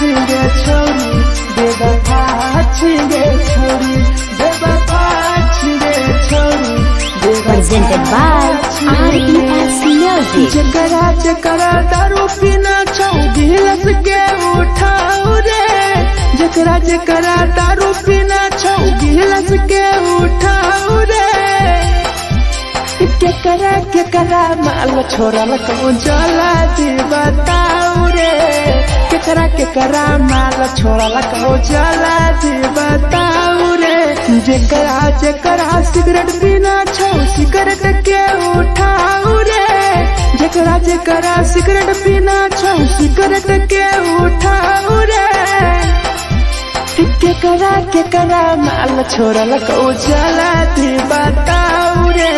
छिगे छोरी बेवफा छिगे छोरी बेवफा छिगे छोरी Presented by RES Music. जकरा जकरा दारू पीना छौ गिलास के उठाओ रे जकरा जकरा दारू पीना छौ गिलास के उठाओ रे केकरा माल छोड़ल कौन जला दी बताओ रे केकरा माल छोड़ल कौन जला दी बताओ रे जकरा जकरा सिगरेट पीना छौ सिगरेट के उठाओ रे जकरा जकरा सिगरेट पीना छौ सिगरेट के उठाओ रे केकरा माल छोड़ल कौन जला दी बताओ रे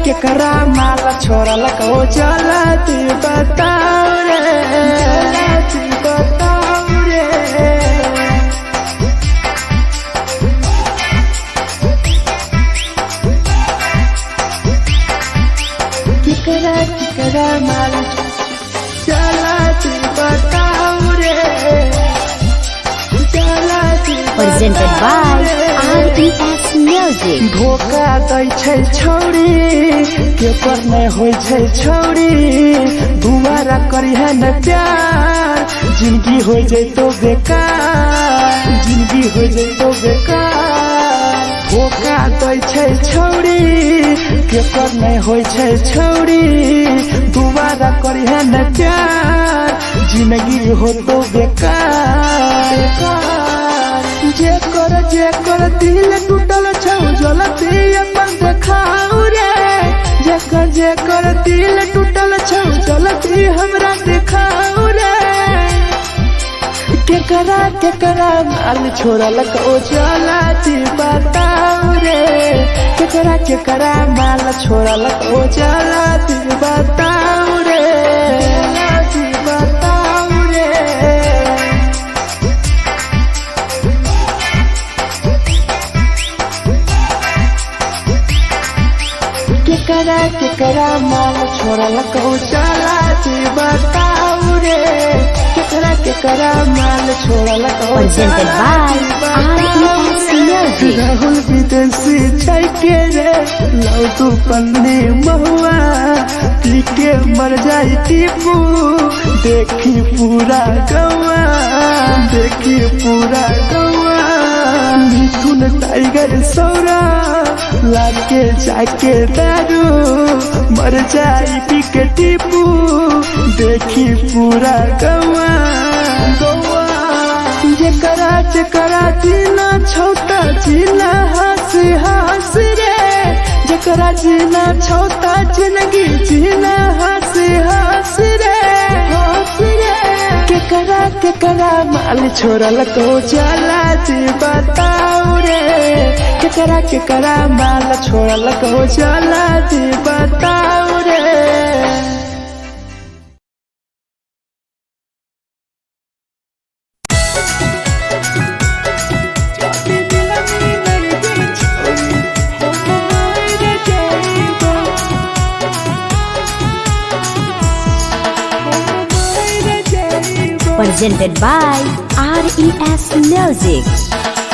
केकरा माल छोड़ल कौन जला दी बताओ रे जला दी बताओ रे केकरा माल चला दी बताओ रे चला दी Presented by RES Music. धोखा दै छै छौरी केकर नै होइ छै छौरी दुबारा करिहे न प्यार जिंदगी हो जैतो बेकार जिंदगी हो जैतो बेकार धोखा दै छै छौरी केकर नै होइ छै छौरी दुबारा करिहे न प्यार जिंदगी हो तो बेकार जेकर दिल टूटल छौ जलती अपन देखाओ रे जेकर दिल टूटल छौ जलती हमरा देखाओ रे केकरा माल छोड़ल कौ जलती बताओ रे केकरा माल छोड़ल कौ जलती बताओ रे जलती बताओ रे केकरा माल छोड़ल कौ चला दी बताओ रे केकरा माल छोड़ल कौ Presented by RES Music. Rahul विदेशी छै के रे लौटू पन्नी महुआ पी के मर जाई टीपू देखी पूरा गौआ देखी पूरा गौआ मिथुन टाइगर सौरा लाके जाके दारू मर जाई पी के टीपू देखी पूरा गौआ गौआ जकरा जीना छौता जीना हंस हंस रे जकरा जीना छौता जिंदगी जीना हंस हंस रे हंस रे केकरा माल छोड़ल कौ जला दी बताओ रे केकरा माल छोड़ल कौ जला दी बताओ रे Presented by RES Music.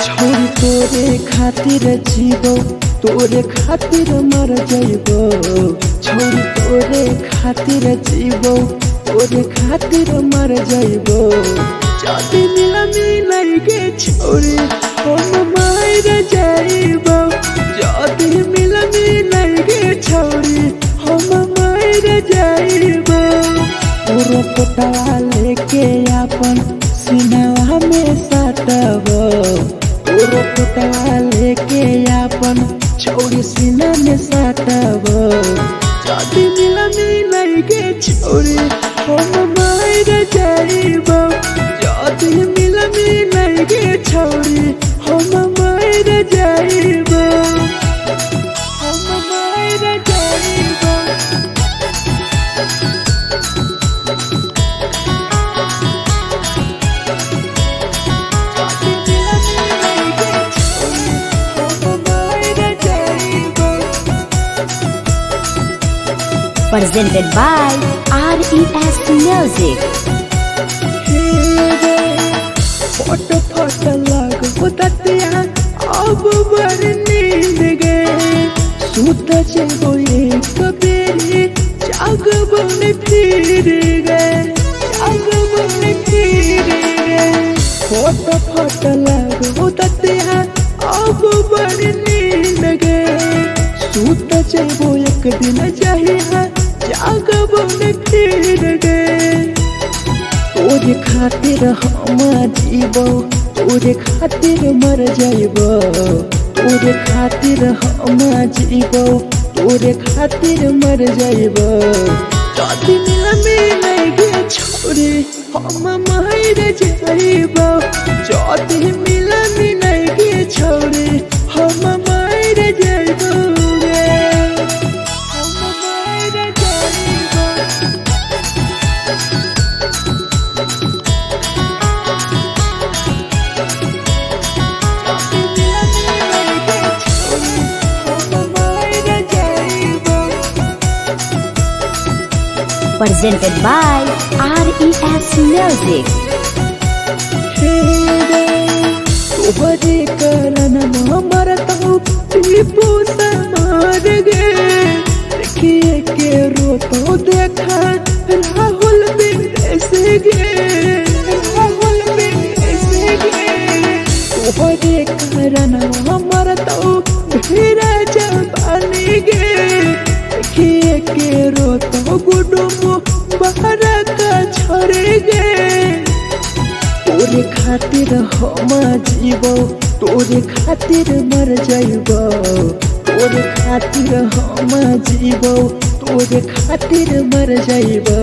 छोरी तोरे खातिर जीवो तोरे खातिर मर जइबो छोरी तोरे खातिर जीवो तोरे खातिर मर जइबो जदी मिलई गे छोरी हम मर जइबो जदी मिलई गे छोरी हम मर जइबो तोरो पोटवा लेके अपन सीनावा में साटबो तोरो पोटवा लेके अपन छोरी सीना में साटबो जदी मिलई गे छोरी हम मर जइबो जदी मिलई गे छोरी हम मर जइबो हम मर जइबो Presented by RES Music. Hey, खीर रे फोट फोट लगो ततिया अब बड़ नींद गे सूत जइबो एक दिन जहिया जागबो न खीर गे तोरे खातिर हम जीबो तोरे खातिर मर जाइबो तोरे खातिर हम जीबो तोरे खातिर मर जाइबो जदि मिले गे छोरे हम मर जाइबो जदि मिले गे छोरे हम मर जाइबो गे हम मर जाइबो Presented by RES Music. तोहरे कारण मरता हूँ टीपू समार गे देखिए के रोतो देखा राहुल विदेश गे राहुल विदेश गे तोहरे कारण मरता हूँ ढेरा जवानी गे देखिए के रोतो गुडुमो बाहर का छोड़े गे तोरे खातिर हम जीबो तोरे खातिर मर जाइबो तोरे खातिर हम जीबो तोरे खातिर मर जाइबो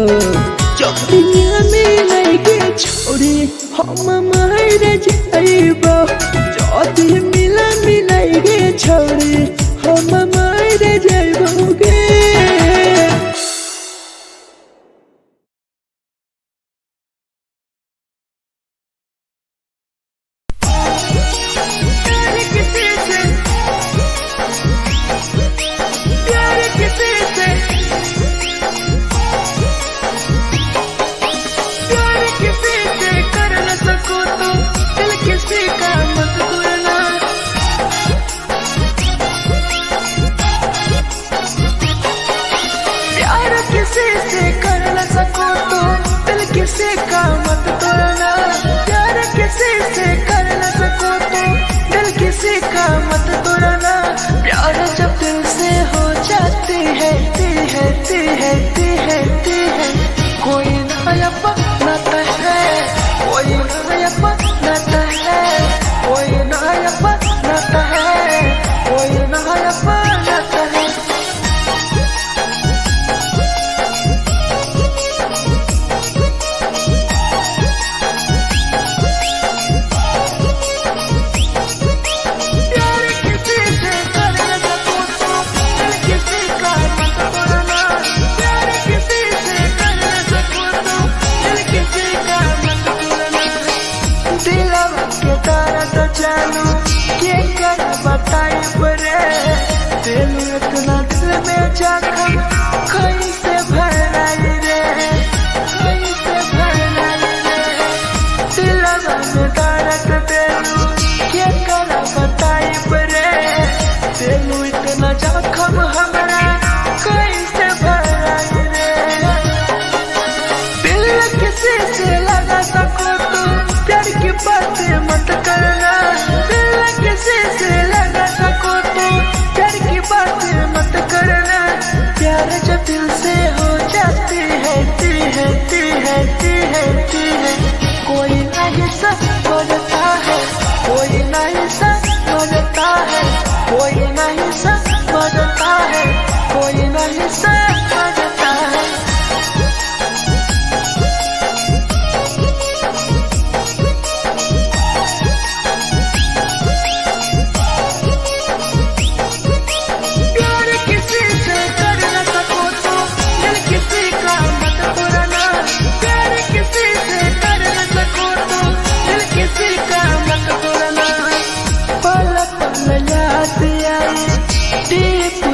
चौड़िया में गे छोड़े हम मर जाइबो जदि मिले गे छोड़े हम मर जाइबो गे किसी का मत तोड़ना प्यार किसी से कर न सको तो दिल किसी का मत तोड़ना प्यार जब दिल से हो जाती है कोई नया बनाता है कोई नया बनाता है कोई नया बनाता है कोई नया बनाता है इतना दिल में जखम कैसे भराई रे कैसे भराई रे दिलवा में दर्द देलू के कर बताई रे देलू इतना जखम हमरा कैसे भराई रे दिल किसी से लगा सको तो प्यार की बातें मत करना दिल किसी से लगा सको तो प्यार की बातें मत करना प्यार जब दिल से हो जाती है कोई नहीं समझता है कोई नहीं समझता है कोई नहीं समझता है कोई नहीं समझता है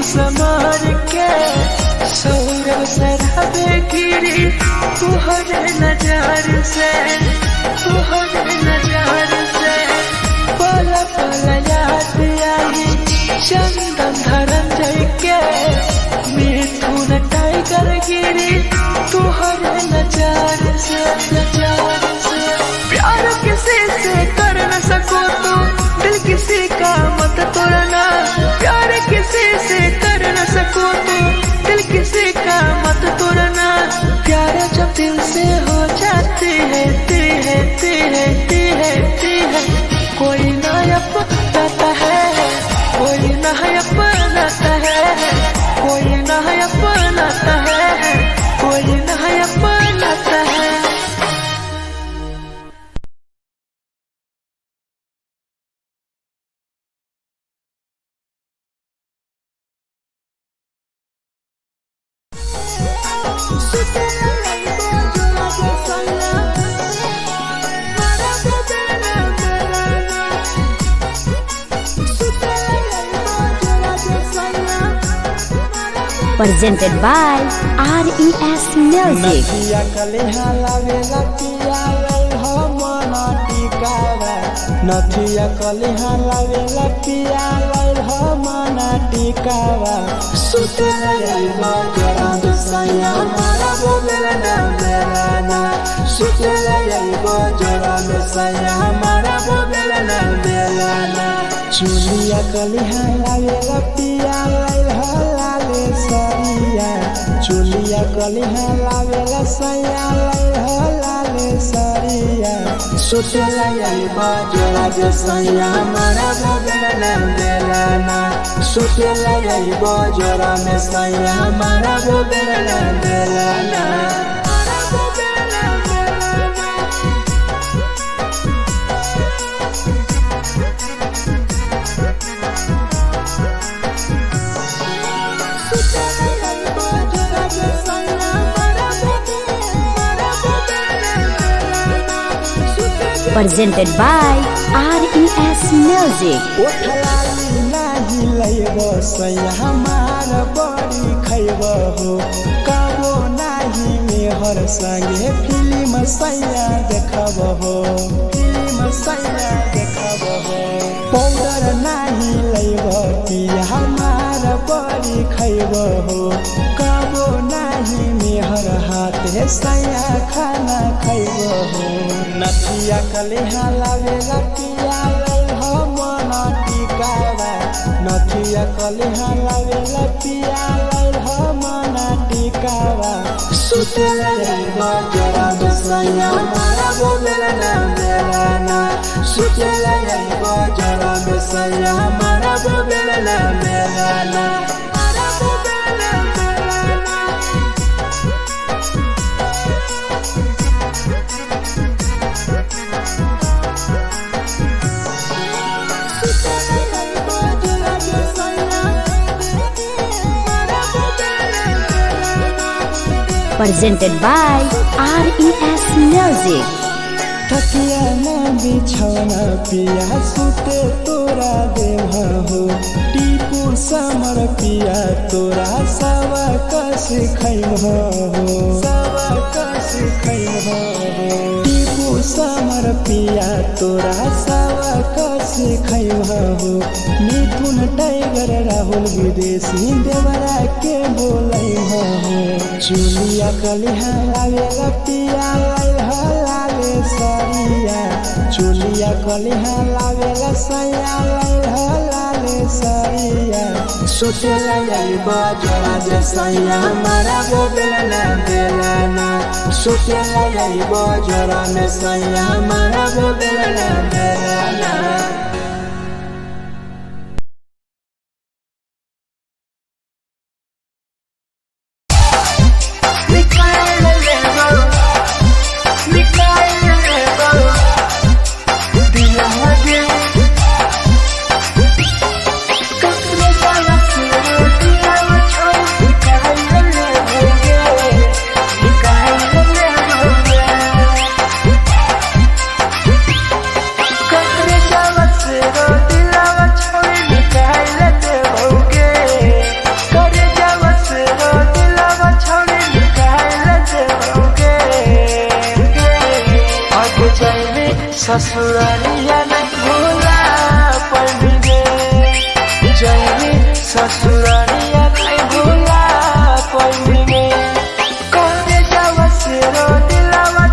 समार के सौरव सरहबे गिरी तुहरे नजर से पल पल याद आई चंदन धनंजय के मिथुन टाइगर गिरी तुहरे नजर प्यार किसी से कर न सको तो दिल किसी का मत तोड़ना। प्यार किसी से कर न सको तो दिल किसी का मत तोड़ना। प्यार जब दिल से हो जाती है कोई ना अपनाता है, कोई ना अपनाता है, कोई ना अपनाता है, कोई ना अपनाता है। Presented by RES Music. नथिया कलिहा लावेला पिया लल हो मना टिकावा। नथिया कलिहा लावेला पिया लल हो मना टिकावा। सुतला यलमा जरा दसया मारा बोलेला ना बेलाना। सुतला यलमा जरा दसया मारा बोलेला ना बेलाना। चुलिया कलिहा लावेला पिया लल हो लाले सरिया। चुलिया कलिहा लावेला सया लल हो लाले सरिया। सुतला यलमा जरा दसया मारा बोलेला ना बेलाना। सुतला यलमा जरा में सया मारा बोलेला ना बेलाना। Presented by RES Music. ओठलाली नाही लैब सैया हमार बड़ी खैब हो। कबो नाही मेहर संगे फिल्म सैया देखब हो, फिल्म सैया देखब हो। पाउडर नाही लैब पिया हमार बड़ी खैब हो। कबो नाही मेहर हाथे सैया खाना खैब हो। नथिया कलिहा लावेला पिया लल हो मना टिकावा। नथिया कलिहा लावेला पिया लल हो मना टिकावा। सुतला यलमा जरा दसया मारा बोलेला ना बेलाना। सुतला यलमा जरा दसया मारा बोलेला ना बेलाना। Presented by RES Music. थकिया ना बिछौना पिया सुते तोरा देव हो। टीपू समर पिया तोरा सवा कस खैम हो, सवा कस खैम हो। टीपू समर पिया तोरा सवा कस खैम हो। मिथुन टाइगर राहुल विदेशी देवरा के बोलै हो। चुलिया कलिहा लावेला पिया लल हो लाले सरिया। चुलिया कलिहा लावेला सया लल हो लाले सरिया। सुतला यलमा जरा दसया मारा बोलेला ना बेलाना। सुतला यलमा जरा में सया मारा बोलेला ना बेलाना। ससुरालिया नहीं भूला पड़ेंगे। जैनी ससुरालिया नहीं भूला पड़ेंगे। करे जावा से रो दिलावा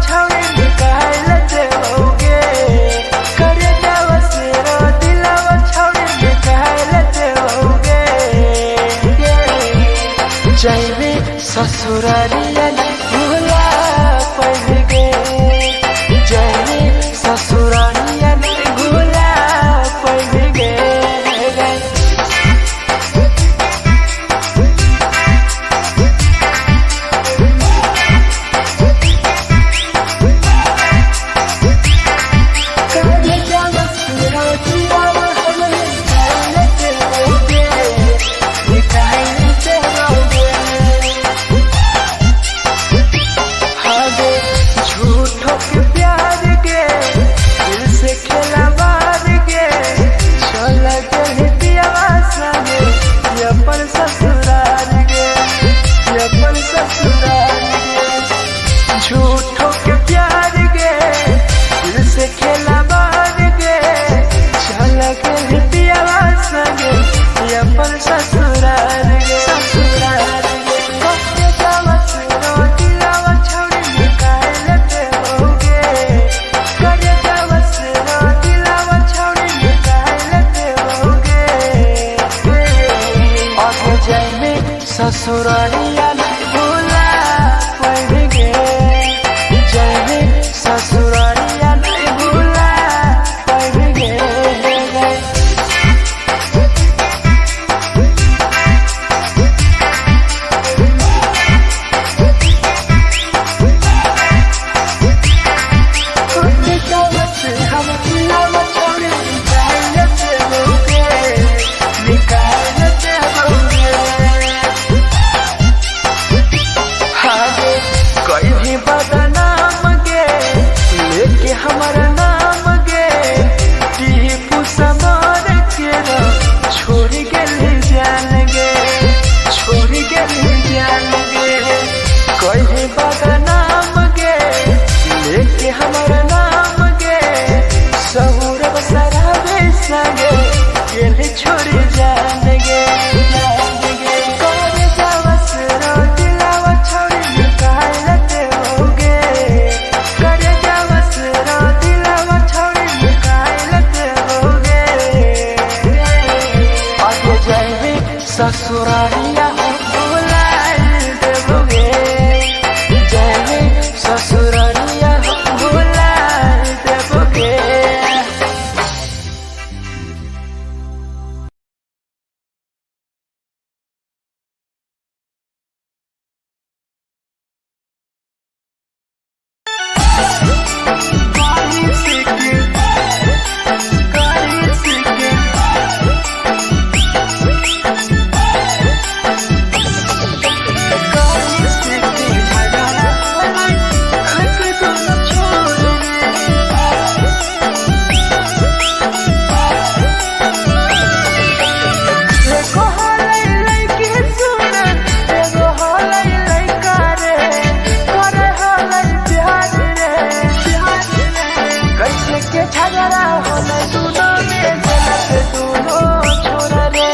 होला दुनो में जलत दुनो छोरा रे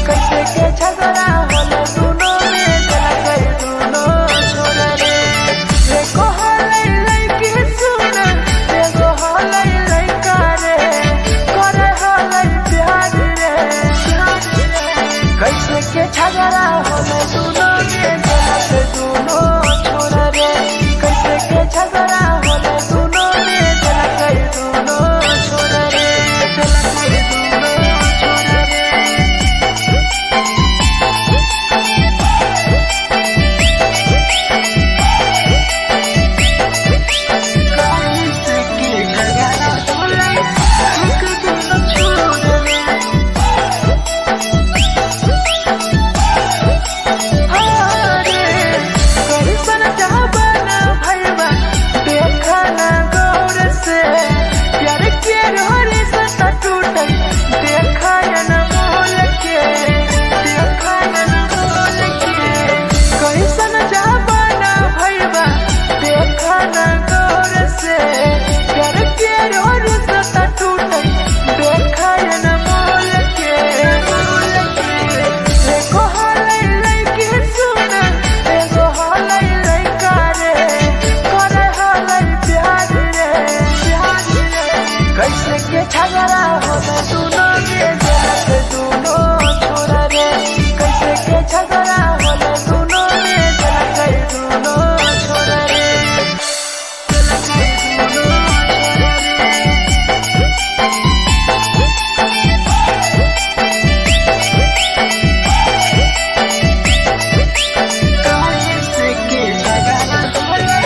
कैसे के झगड़ा होला दुनो में जलत दुनो छोरा रे एको हलै लइके सुन एगो हलै लइका रे करे हलै प्यार रे कैसे के झगड़ा होला दुनो में जलत दुनो छोरा रे कैसे के झगड़ा होला दुनो में जलत दुनो छोरा रे जलत दुनो छोरा रे कैसे के झगड़ा होला एक दुनो छोरा रे हारे कैसन चाहबना भैया देखा ना गौर से प्यार के रोरे से टूटे देखा न मोल के देखा न मोल के कैसन चाहबना भैया देखा ना गौर से प्यार के रोरे से टूटे देखा न मोल के एको हलै लइके सुन एगो हलै लइका रे करे हलै प्यार रे कैसे के झगड़ा होला दुनो में जलत दुनो छोरा रे कैसे के झगड़ा होला दुनो में जलत दुनो छोरा रे जलत दुनो छोरा रे कैसे के झगड़ा होला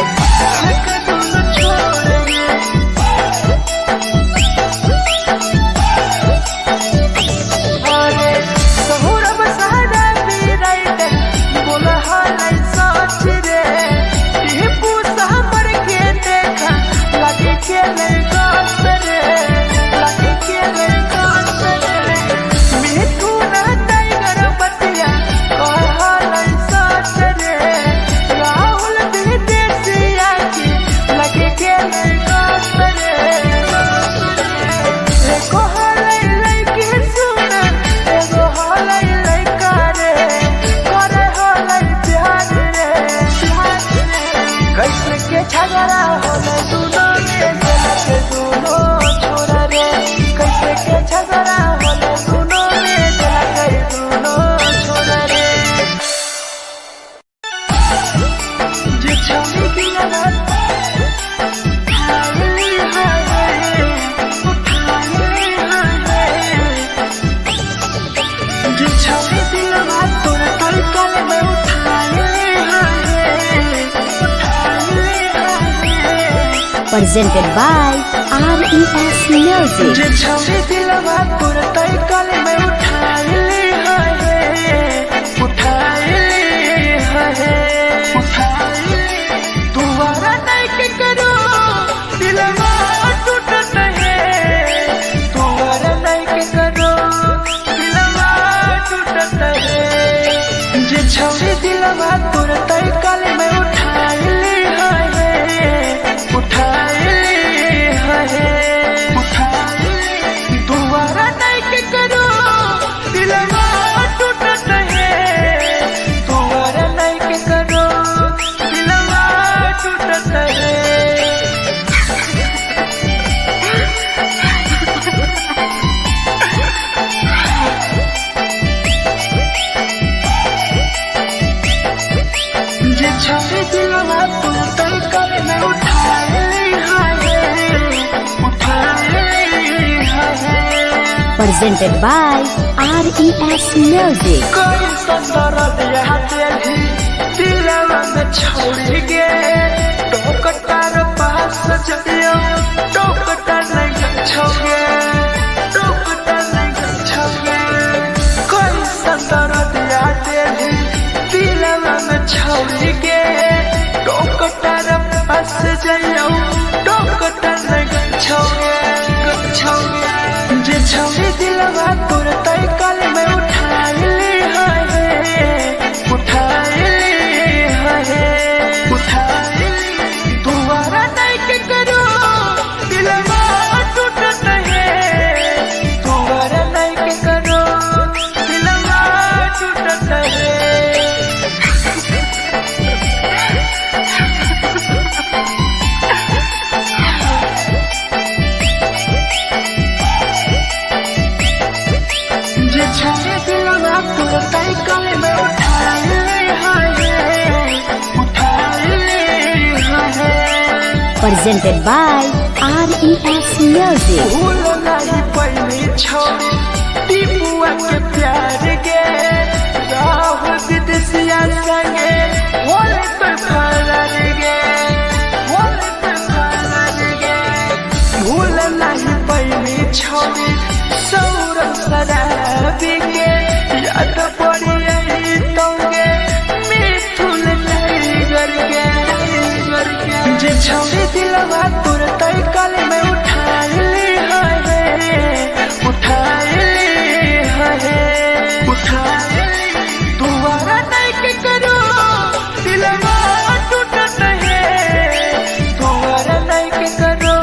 एक दुनो छोरा रे अरे सहुरब सारा पीराइट बोल हलै सच रे टिपू सामर के देखा लगे के नहीं गास रे लगे के नहीं गास रे मिठू ना टाइगर बतिया कह हलै सच रे राहुल विदेशिया की लगे के नहीं गास रे एको हलै लइके सुन एगो हलै लइका रे करे हलै प्यार रे कैसे के झगड़ा होला दुनो में जलत दुनो छोरा रे कैसे के झगड़ा होला दुनो में जलत दुनो छोरा रे जे छवि दिलवा हाय हाय उठाए हाय जे छवि दिलवा तोर तलकल में उठाए हाय उठाए हाय Presented by RES Music. जे छवि दिलवा तोर तलकल में उठाए हाय उठाए हाय दुबारा नहीं के करो दिलवा टूटत है दुबारा नहीं के करो दिलवा टूटत है जे छवि दिलवा तोर तलकल में उठाए उठाए दुबारा नहीं के करो दिलवा टूटत है दुबारा नहीं के करो दिलवा टूटत है जे छवि दिलवा तोर तलकल में उठाए Presented by RES Music. कोई संदर दिया तेरी दिलवा में छोड़ गे टोकटार पास जइयो टोकटार नहीं छोगे टोकटार नहीं छोगे कोई संदर दिया तेरी दिलवा में छोड़ गे टोकटार पास जइयो टोकटार नहीं छोगे जे छवि दिलवा तोर तलकल में उठाए हाय दुबारा नहीं के करो दिलवा टूटत है presented by RES Music. भूल नहीं पहली छोड़ी टीपुआ के प्यार गे राह विदेशिया संगे होले पे फरार गे होले पे फरार गे भूल नहीं पहली छोड़ी सौरभ शराबी गे याद पड़ी यही तोगे मिथुन टाइगर गे जे छोड़ी दिलवा तुरते कल में उठा ली दोबारा नहीं के करो दिलवा टूटत है दोबारा नहीं के करो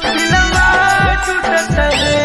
दिलवा टूटत है।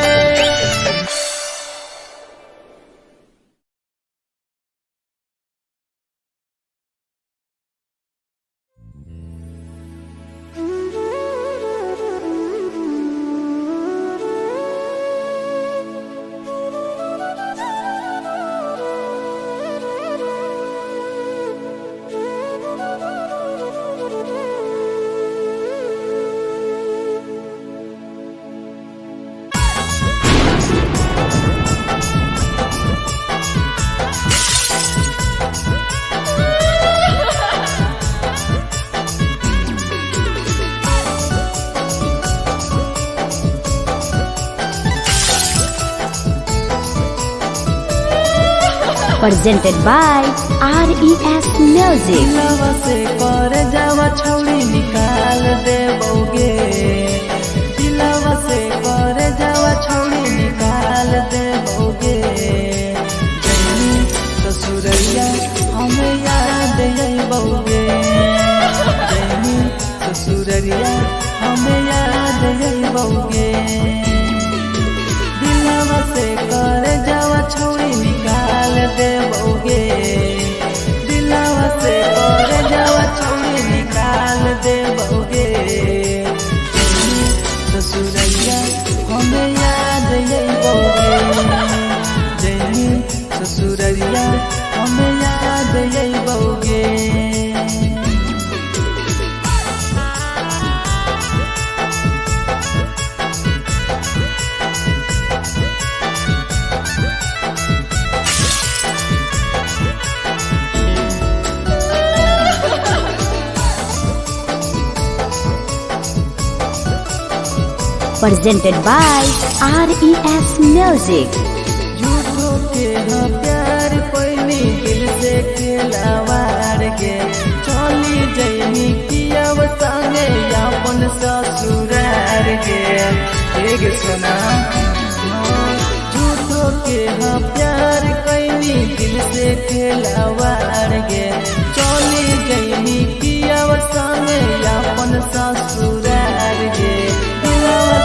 Presented by RES Music. दिलवा से कर जावा छौड़ी निकाल देबोगे दिलवा से कर जावा छौड़ी निकाल देबोगे जैनी ससुरैया हमें याद अइबोगे जैनी ससुरैया हमें याद अइबोगे दिलवा से कर जावा छौड़ी निकाल देबोगे दिलवा से कर जावा छौड़ी निकाल देबोगे ससुरैया हमें याद अइबोगे जैनी ससुरैया हमें याद अइबोगे। Presented by RES Music. झूठो के हाँ प्यार पैनी दिल से खिलावार के चली जैनी किया संगे अपन ससुरार के एक सुना झूठो के हाँ प्यार कैनी दिल से खिलावार के चली जैनी किया संगे अपन ससुरार के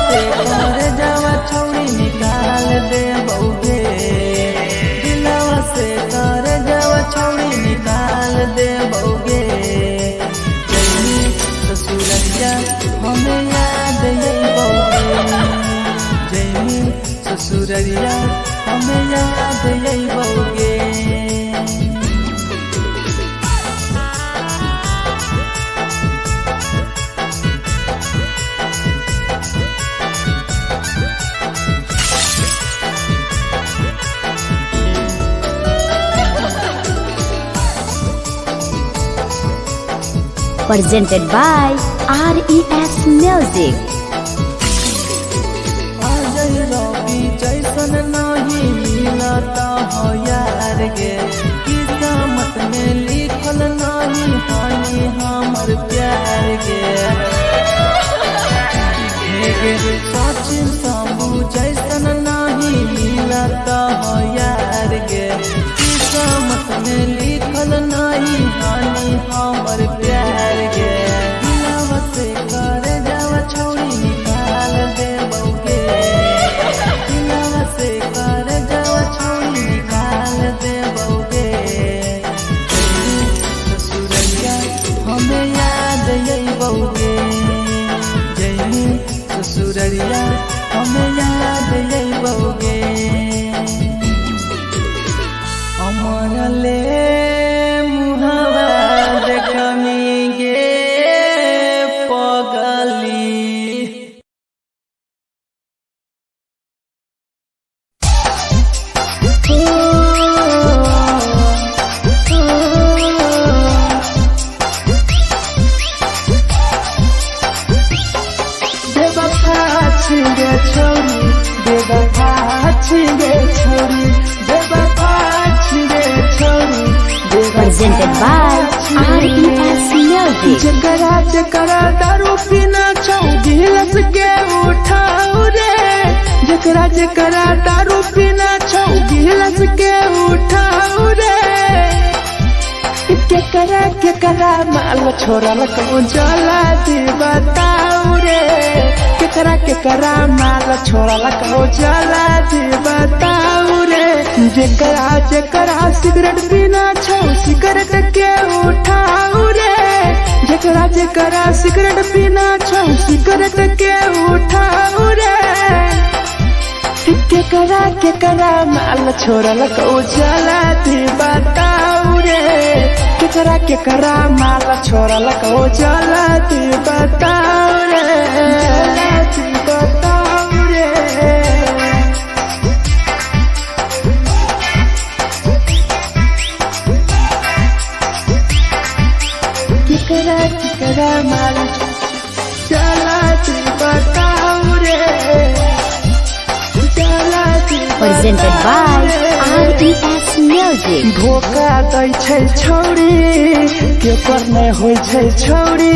से कर जावा छौड़ी निकाल देबोगे दिलवा से कर जावा छौड़ी निकाल देबोगे जैनी ससुरैया हमें याद अइबोगे जैनी ससुरैया हमें याद अइबोगे। Presented by RES Music. Ajay रवि जैसन नहीं मिलता हो यार गे किस्मत में लिखल नहीं हानि हमर प्यार गे सचिन शंभू जैसन नहीं मिलता हो यार गे किस्मत में लिखल नहीं हानि हमर प्यार गे दिलवा से कर जावा छौड़ी निकाल देबोगे दिलवा से कर जावा छौड़ी निकाल देबोगे ससुरैया हमें याद अइबोगे जैनी ससुरैया हमें याद अइबोगे। अमरले मुहावा देखनी गे पगल छिगे छोरी बेवफा छिगे छोरी बेवफा छिगे छोरी presented by RES Music. जकरा जकरा दारू पीना छौ गिलास के उठाओ रे जकरा जकरा दारू पीना छौ गिलास के उठाओ रे केकरा माल छोड़ल कहूँ जला दी बताओ रे केकरा माल छोड़ल कहूँ जला दी बताओ रे जकरा सिगरेट पीना छौ सिगरेट के उठाओ रे जकरा सिगरेट पीना छौ सिगरेट के उठाओ रे केकरा माल छोड़ल कहूँ जला दी बताओ रे केकरा माल छोड़ल कहूँ जला दी बताओ रे जला दी बताओ रे केकरा माल जला दी बताओ रे जला दी Presented by RES Music. धोखा दै छै छौरी केकर नहीं होइ छै छौरी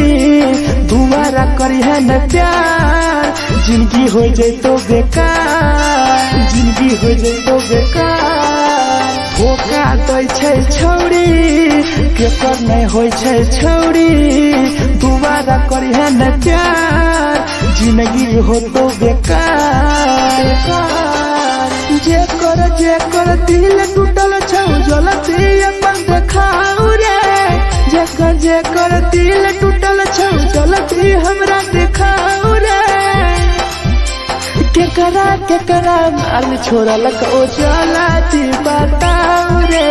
दुबारा करिहे न प्यार जिंदगी हो जैतो बेकार जिंदगी हो जैतो बेकार धोखा दै छै छौरी केकर नहीं होइ छै छौरी दुबारा करिहे न प्यार जिंदगी हो तो बेकार जेकर दिल टूटल छौ जलती अपन देखाओ रे जेकर दिल टूटल छौ जलती हमरा देखाओ रे केकरा माल छोड़ल कहूँ जला दी बताओ रे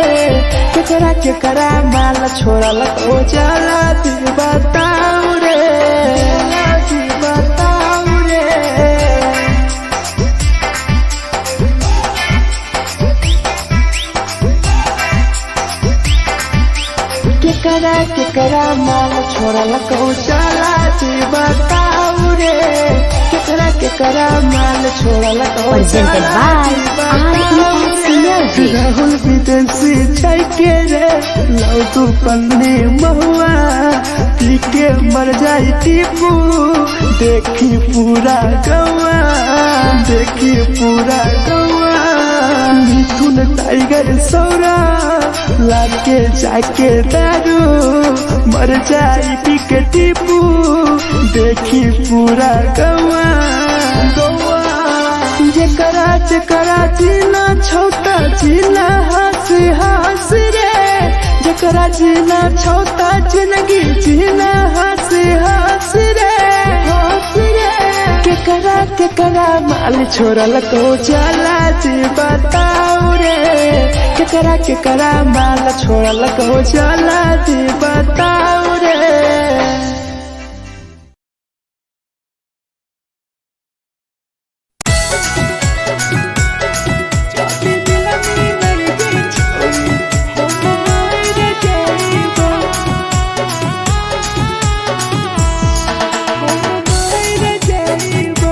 केकरा माल छोड़ल कहूँ जला दी बताओ रे जला दी बताओ रे केकरा माल छोड़ल कहूँ जला दी बताओ रे केकरा माल छोड़ल कहूँ Presented by RES Music. Rahul विदेशी छै के रे लौ तू पन्नी महुआ पी के मर जाई टीपू देखी पूरा गौआ देखी पूरा गौआ मिथुन टाइगर सौरा लाके जाके दारू मर जाई पी के टीपू देखी पूरा गौआ गौआ जकरा जीना छोटा जीना हंसी हंस रे जकरा जीना छोटा जिंदगी जीना हंसी हंस रे हंस रे केकरा माल छोड़ल कहूँ जला दी बताओ रे केकरा माल छोड़ल कहूँ जला दी बताओ रे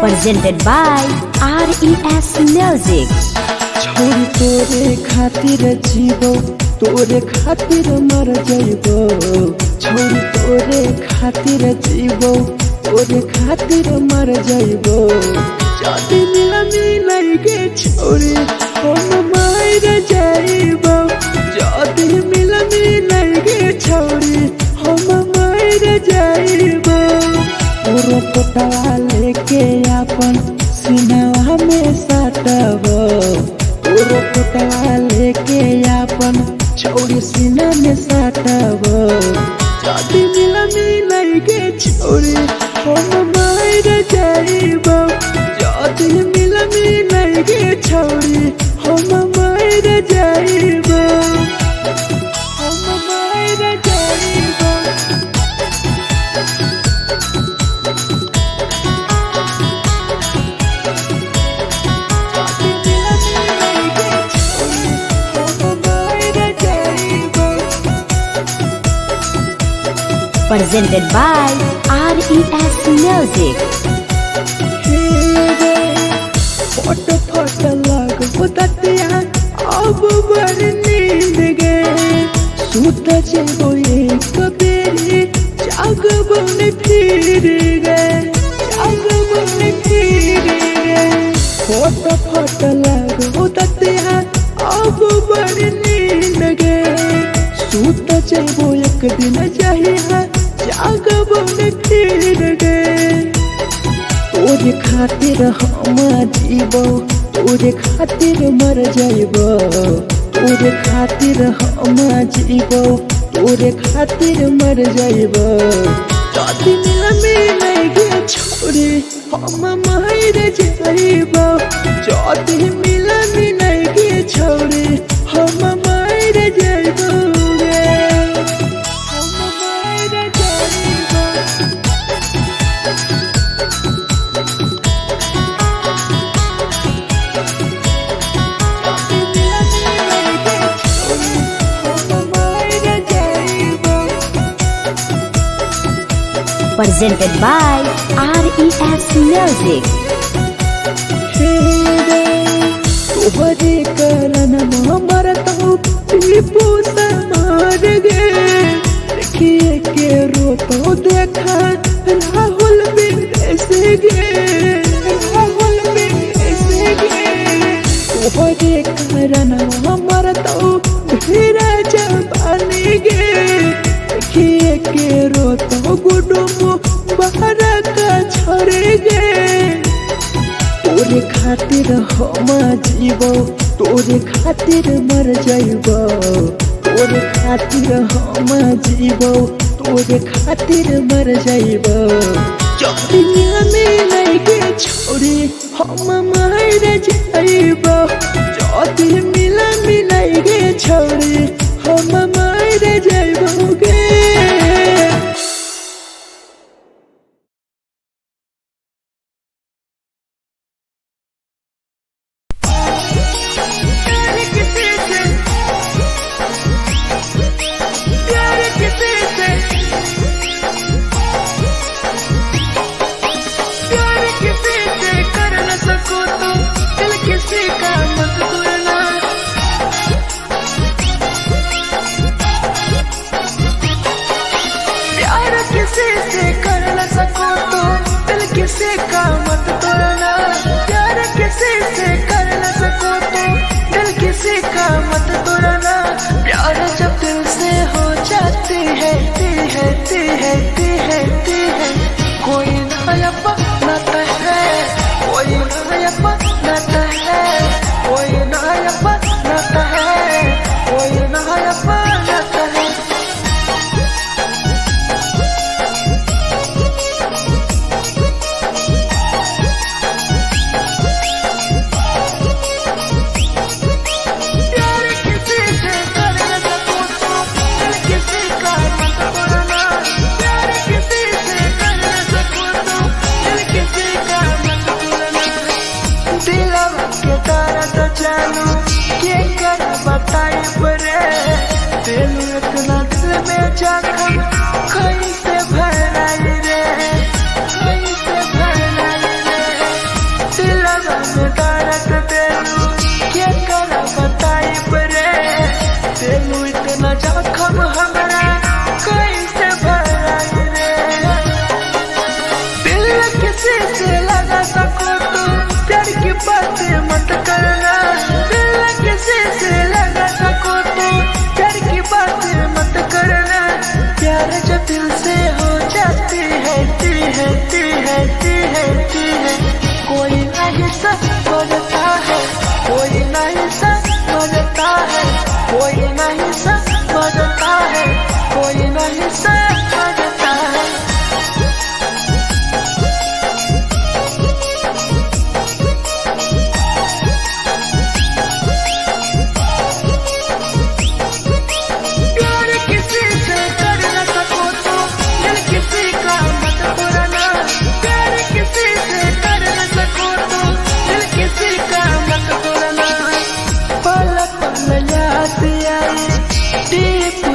Presented by RES Music. छोरी तोरे खातिर जीवो तोरे खातिर मर जइबो छोरी तोरे खातिर जीवो तोरे खातिर मर जइबो जाति मिलई गे छोरी हम मर जइबो जाति मिलई गे छोरी हम मर जइबो तोरो पोटवा लेके अपन सिनवा में सटबो तोरो पोटवा लेके अपन छौरी सीना में सटबो जाति मिलई गे छोरी हम मर जइबो जाति मिलई गे छोरी हम मर जइबो हम मर जइबो Presented by RES Music. हे में फिर गए, जाग में फिर गए। फोट फोट लगो दतिया अब बड़ नींद गए। सूत जबो एक दिन जहिया जाग में फिर गए। तोरे खातिर हम जीबो, तोरे खातिर मर जाइबो, तोरे खातिर हम जीबो, तोरे खातिर मर जाइबो। जदि मिलगे छोरे हम मर जाइबो, जदि मिलगे छोरे हम मर जाइबो गे, हम मर जाइबो। Presented by RES Music. तोहरे कारण मरत हूँ टीपू से मार गे। देखिए के रोतो देखा राहुल विदेश गे, राहुल विदेश गे। तोहरे कारण मरत हूँ धीरे जवानी गे। देखिए के रोतो गुडुमो बाहर का छोड़े गे। तोरे खातिर हम जीबो, तोरे खातिर मर जाइबो, तोरे खातिर हम जीबो, तोरे खातिर मर जाइबो। जदि मिलगे छोरे हम मर जाइबो, जदि मिलगे छोरे हम मर जाइबो गे। किसी का मत तोड़ना, प्यार किसी से कर न सको तो दिल किसी का मत तोड़ना। प्यार जब दिल से हो जाती है ती है ती है ती है ती है। कोई नायपा नाता है, कोई नायपा नाता है, कोई नायपा नाता है, कोई नायपा नाता है। तेलू इतना दिल में जखम कहीं से भराई रे, कहीं से भराई रे। दिलवा में दर्द तेलू क्या कर बताई रे। तेलू इतना जखम हमारा कहीं से भराई रे। दिल किसी से लगा सको तो प्यार की बातें मत करना। दिल किसी से लगा सको तो प्यार की बातें मत करना। प्यार जब दिल से हो जाती है ती है ती है ती है ती है। कोई नहीं समझता है, कोई नहीं समझता है, कोई नहीं समझता है, कोई नहीं समझता है।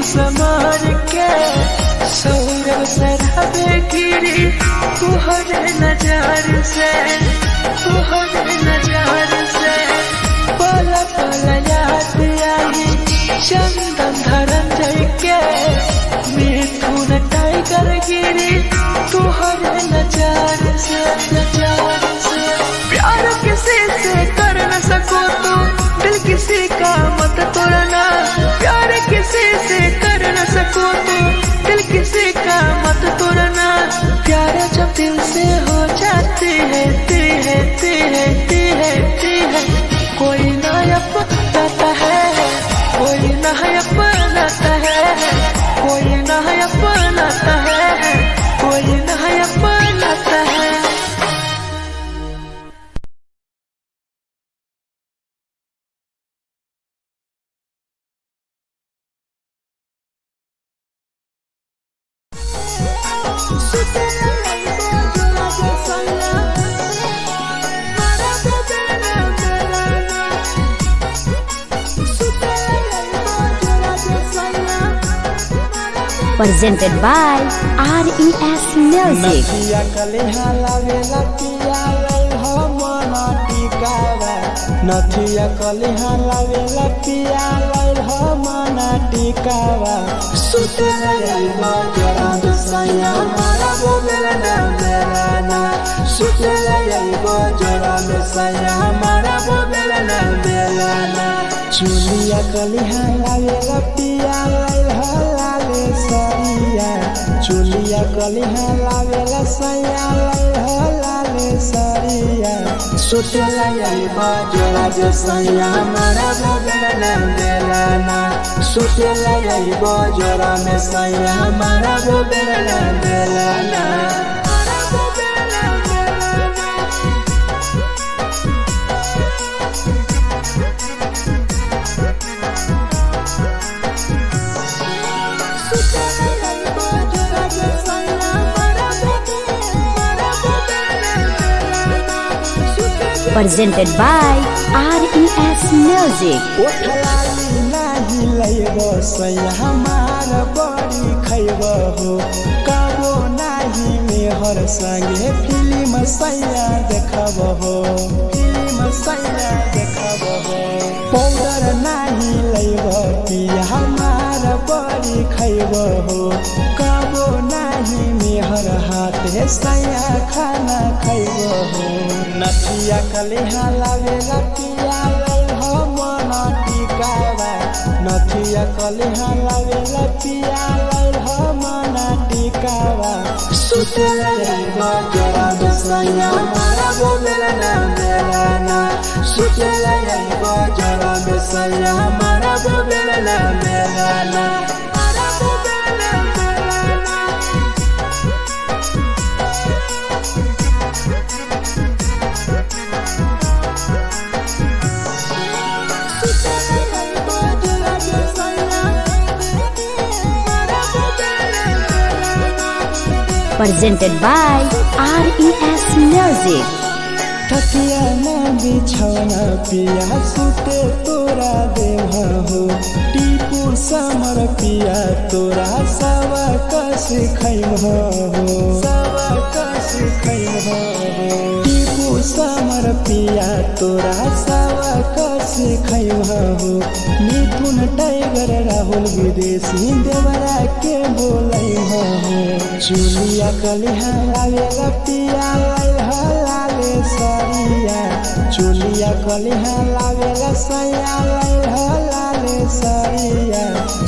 समार के सौरव सरहबे गिरी तुहरे नजार से, तुहरे नजार से। पल पल याद आई चंदन धरम जय के मिथुन टाइगर गिरी अत्याचार से प्यार किसी से कर न सको तो दिल किसी का मत तोड़ना। प्यार किसी से कर न सको तो दिल किसी का मत तोड़ना। प्यार जब दिल से हो जाती है कोई ना अपनाता है, कोई ना अपनाता है, कोई ना अपनाता है, कोई ना अपनाता है। Presented by RES Music. नथिया कलिहा लावेला पिया लई हो मना टिकावा। नथिया कलिहा लावेला पिया लई हो मना टिकावा। सुते लईबो जरा सैया मारा बोलेला ना मेरा ना। सुते लईबो जरा सैया मारा बोलेला ना मेरा ना। चुलिया कलिहा लावेला पिया लई हो लाले सरिया। चुलिया कलिहा लावेला सैया लई हो लाले सरिया। सुतेला लईबो जरा सैया मारा बोलेला ना मेरा ना। सुतेला लईबो जरा सैया मारा बोलेला ना मेरा ना। Presented by RES Music. ओठलाली नाही लईबो सैया हमार बड़ी खैबो हो। कबो नाही मेहर संगे फिल्म सैया देखबो हो। फिल्म सैया देखबो हो। पाउडर नाही लईबो पिया हमार बड़ी खैबो हो। कबो नाही मेहर हाथे सैया खाना खैबो हो। नथिया कलिहा लावेला पिया लई हो मना टिकावा। नथिया कलिहा लावेला पिया लई हो मना टिकावा। सुते लईबो जरा सैया मारा बोलेला ना मेरा ना। सुते लईबो जरा सैया मारा बोलेला ना मेरा ना। Presented by RES Music. तकिया ना बिछौना पिया सुते तोरा देवा हो। टीपू समर पिया तोरा सवा कस खैबो हो। सवा कस खैबो हो। टीपू समर पिया तोरा सवा कस खैबो हो। मिथुन टाइगर राहुल विदेशी देवरा के बोलै हो। चुलिया कलिहा लावेला पिया लई हो लाले सरिया। चुलिया कलिहा लावेला सैया लई हो लाले सरिया।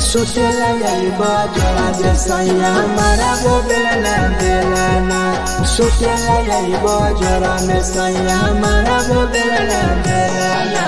सुतेला लईबो जरा सैया मारा बोलेला ना मेरा ना। सुतेला लईबो जरा सैया मारा बोलेला ना मेरा ना।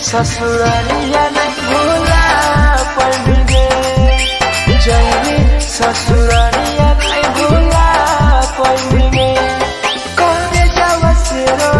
ससुरालिया नहीं भूला पड़ेंगे। जैनी ससुरालिया नहीं भूला पड़ेंगे। कौन जावा से रो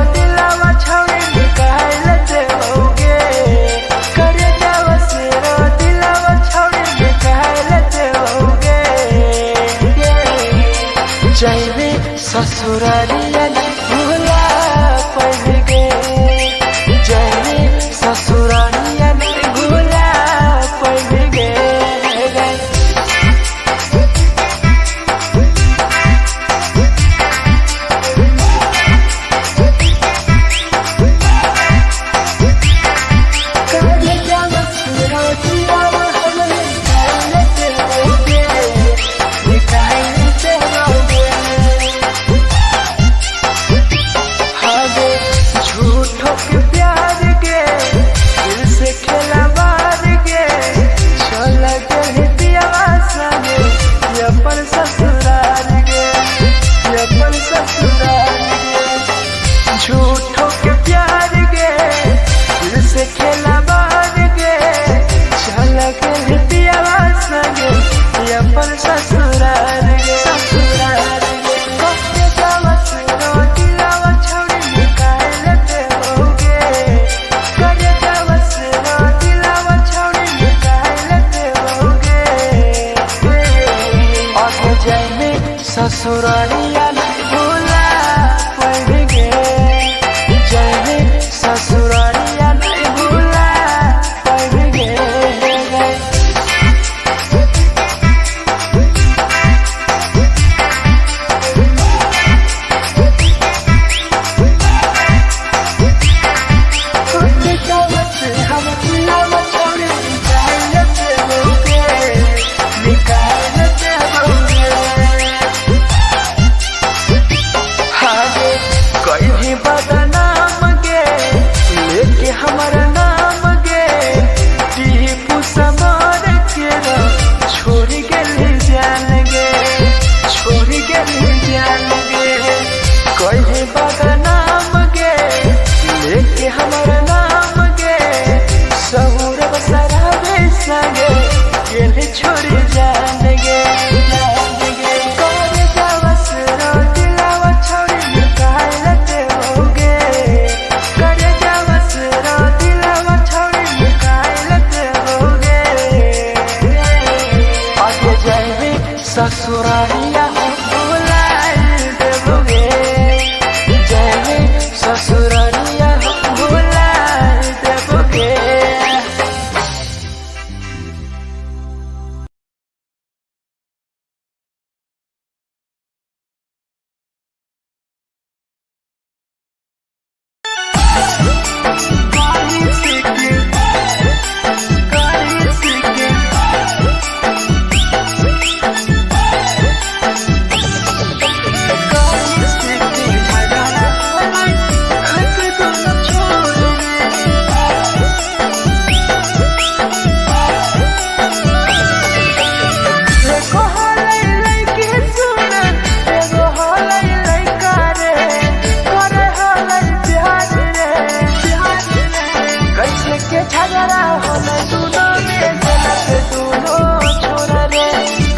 झगड़ा होला दोनों में जलत दोनों छोरा रे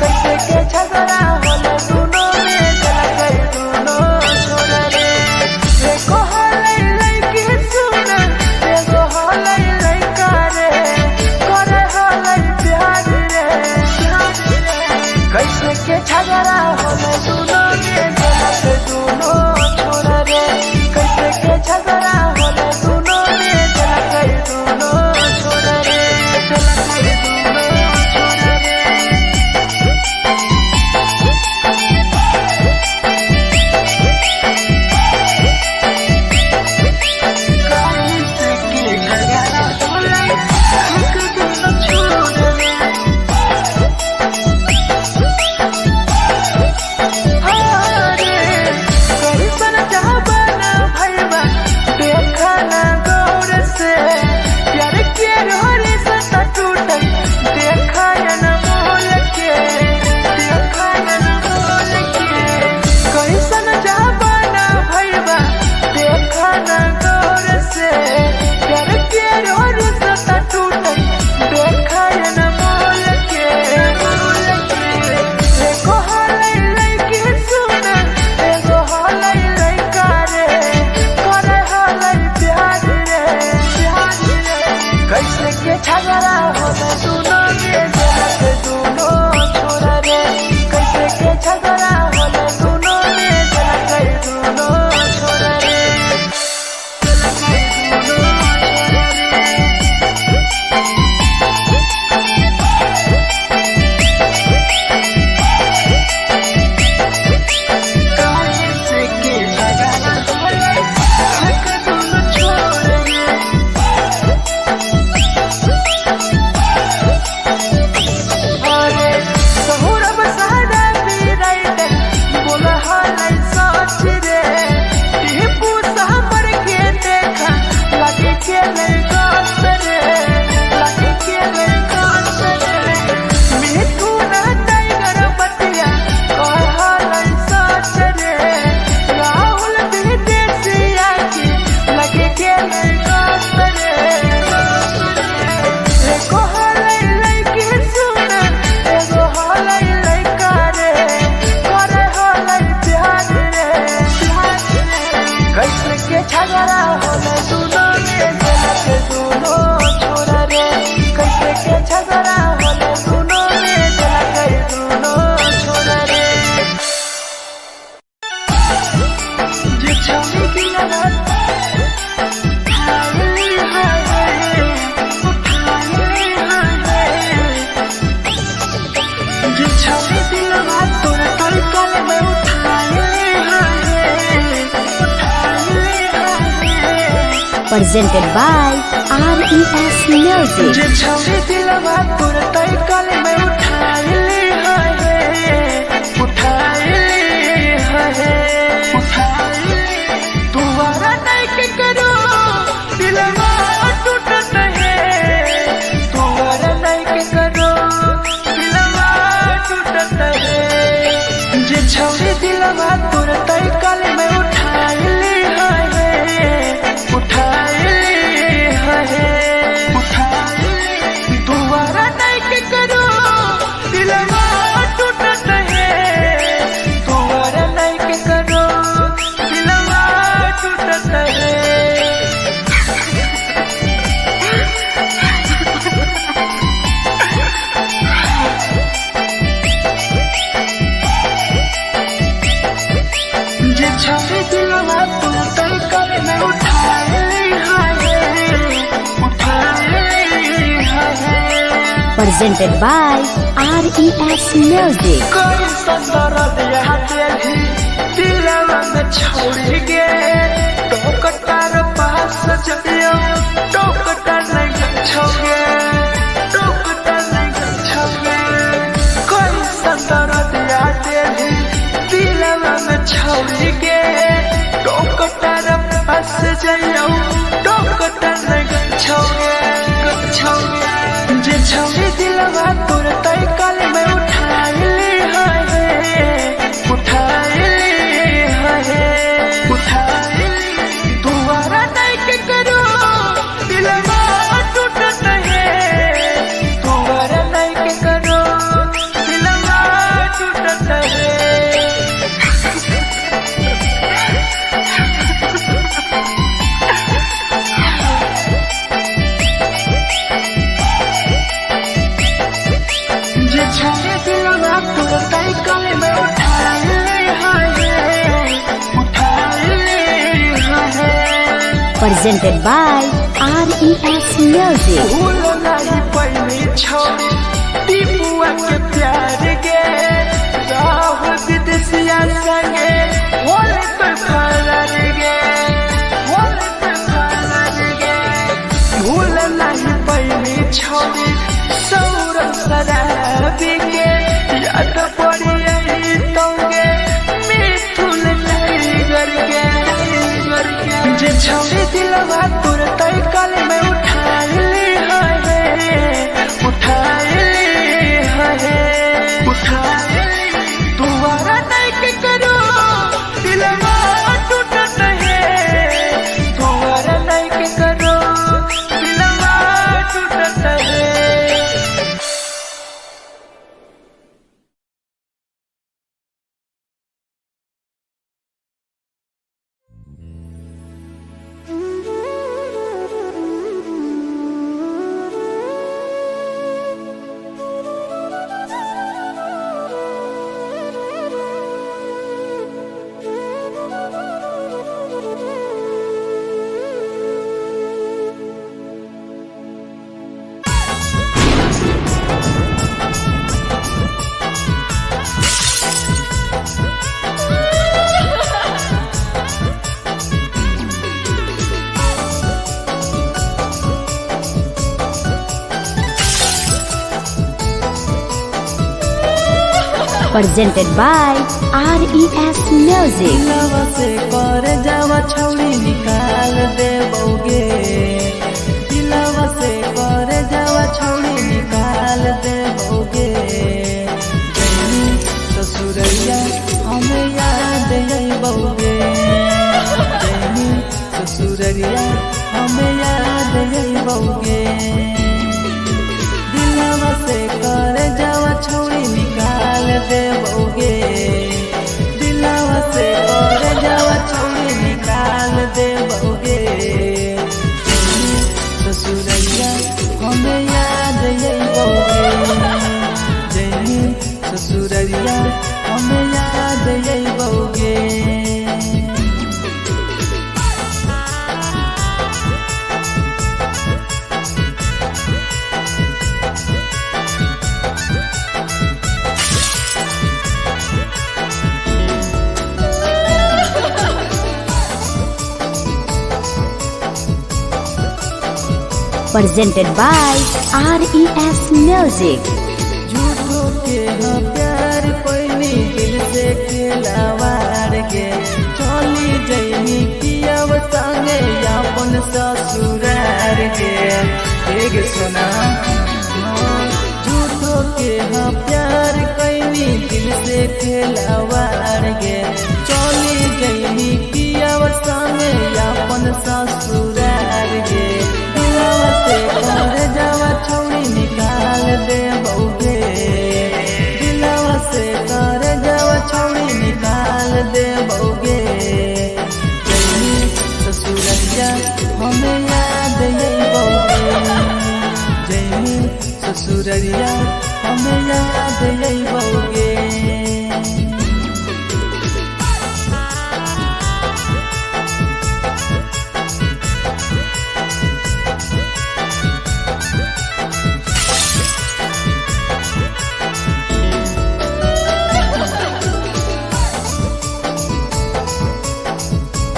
कैसे के झगड़ा होला दोनों में जलत दोनों छोरा रे देखो हलै लइकी सुन देखो हलै लइका रे करे हलै प्यार रे कैसे के झगड़ा होला दोनों में जलत दोनों छोरा रे कैसे के झगड़ा होला दोनों में जलत दोनों छोरा रे जलत दोनों छोरा रे कैसे के झगड़ा होला दोनों छोरा रे झगड़ा होला दोनों में जलत दोनों छोरा रे कैसे के झगड़ा होला दोनों में जलत दोनों छोरा रे जलत दोनों छोरा रे कैसे के झगड़ा होला दोनों छोरा रे झगड़ा होला दोनों में जलत दोनों छोरा रे कैसे के झगड़ा होला दोनों में जलत दोनों छोरा रे जे छवि की लगत हाय हाय उठाए हाय जे छवि की लगत तोरा तलकल में उठाए presented by RES Music. जे छवि दिलवा तोर तलकल में उठाए तुम्हारा नहीं के करो दिलवा टूटत है तुम्हारा नहीं के करो दिलवा टूटत है जे छवि दिलवा तोर तलकल में उठाए दोबारा नहीं के करो दिलवा टूटत है दोबारा नहीं के करो दिलवा टूटत है जे छवि दिलवा तू तलकल में उठाए Presented by RES Music. कोई संदर दिया तेरी दिलवा में छोड़ के टोकटार पास चलियो टोकटार नहीं छोगे टोकटार नहीं छोगे कोई संदर दिया तेरी दिलवा में छोड़ के टोकटार पास चलियो टोकटार नहीं छोगे जे छवि दिलवा तोर तलकल में उठाए दोबारा नहीं के करो दिलवा टूटत presented by RES Music. भूल नहीं पहली छोड़ी दीपुआ के प्यार गे राह विदेशिया संगे होले तो फरार गे होले तो फरार गे भूल नहीं पहली छोड़ी सौरभ शराबी के याद पड़ी यही तोगे मिठुन टाइगर के जे छोड़ी दिलवा तुरंत कल में उठा ली है तुम्हारा नहीं के करो दिलवा टूटत है तुम्हारा नहीं के करो दिलवा टूटत है। Presented by RES Music. दिलवा से कर जावा छौड़ी निकाल देबोगे दिलवा से कर जावा छौड़ी निकाल देबोगे जैनी ससुरैया हमें याद अइबोगे जैनी ससुरैया हमें याद अइबोगे दिलवा से कर जावा छौड़ी निकाल देबोगे दिलवा से कर जावा छौड़ी निकाल देबोगे ससुरैया हमें याद अइबोगे जैनी ससुरैया हमें याद अइबोगे। Presented by RES Music. झूठो के हाँ प्यार पैनी दिल से खिलावार गे चली जैनी कियाव संगे अपन ससुरार गे एक सुना झूठो के हाँ प्यार कैनी दिल से खिलावार गे चली जैनी कियाव संगे अपन ससुरार गे दिलवा से कर जावा छौड़ी निकाल देबोगे दिलवा से कर जावा छौड़ी निकाल देबोगे जैनी ससुरैया हमें याद अइबोगे जैनी ससुरैया हमें याद अइबोगे।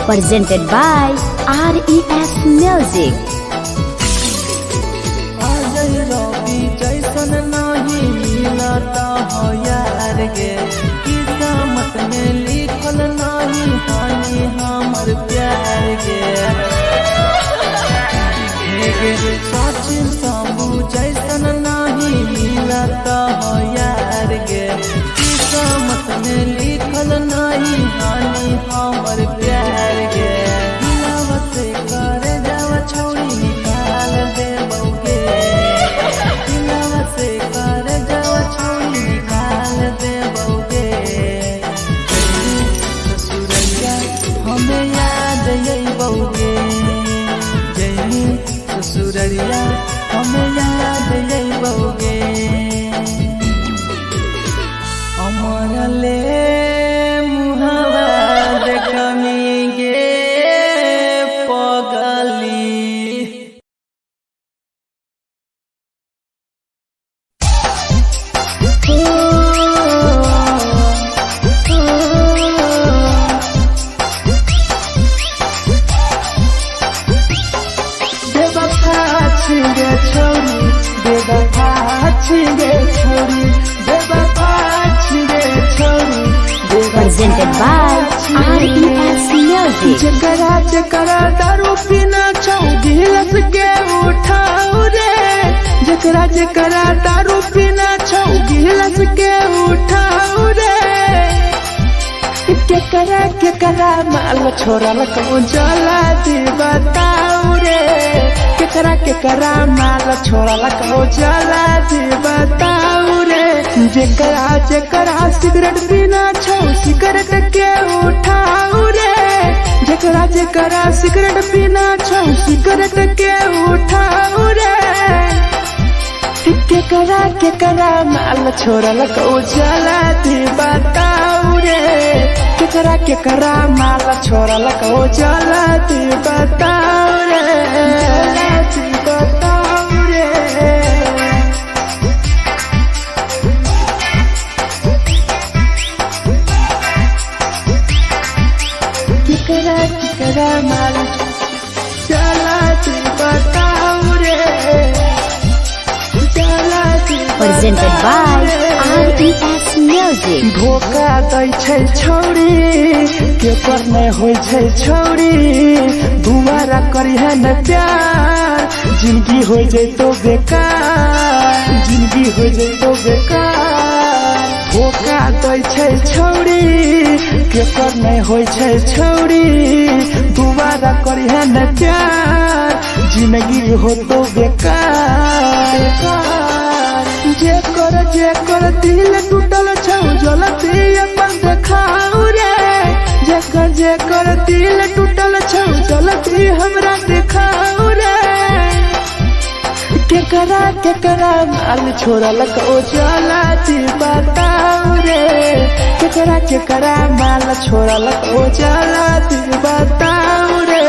Presented by RES Music. Ajay रवि जैसन नहीं मिलता हो यार गे किस्मत में लिखल नहीं हानि हमर प्यार गे सचिन साबू जैसन नहीं मिलता हो यार गे किस्मत में लिखल नहीं हानि हमर प्यार गे दिलवा से कर जावा छौड़ी निकाल देबोगे दिलवा से कर जावा छौड़ी निकाल देबोगे ससुरैया हमें याद अइबोगे जैनी ससुरैया हमें याद अइबोगे अमर ले मुहावा देखनी गे पगल छोरी बेवफा छिरे छोरी बेवफा छिरे छोरी presented by RES Music. जकरा जकरा दारू पीना छौ गिलास के उठाओ रे जकरा जकरा दारू पीना छौ गिलास के उठाओ रे केकरा माल छोड़ल को जला दी बताओ रे केकरा माल छोड़ल को जला दी बताओ रे जकरा जकरा सिगरेट पीना छौ सिगरेट के उठाओ रे जकरा जकरा सिगरेट पीना छौ सिगरेट के उठाओ रे केकरा माल छोड़ल को जला दी बताओ रे केकरा माल छोड़ल को जला दी बताओ रे जला दी बताओ रे केकरा माल जला दी बताओ रे Presented by RES Music. धोखा दै छै छौरी केकर नै होइ छै छौरी दुबारा करिहे न प्यार जिंदगी हो जैतो बेकार जिंदगी हो जैतो बेकार धोखा दै छै छौरी केकर नै होइ छै छौरी दुबारा करिहे न प्यार जिंदगी हो तो बेकार जेकर दिल टूटल छौ जलती अपन देखाओ रे जेकर दिल टूटल छौ जलती हमरा देखाओ रे केकरा माल छोड़ल को जला दी बताओ रे केकरा माल छोड़ल को जला दी बताओ रे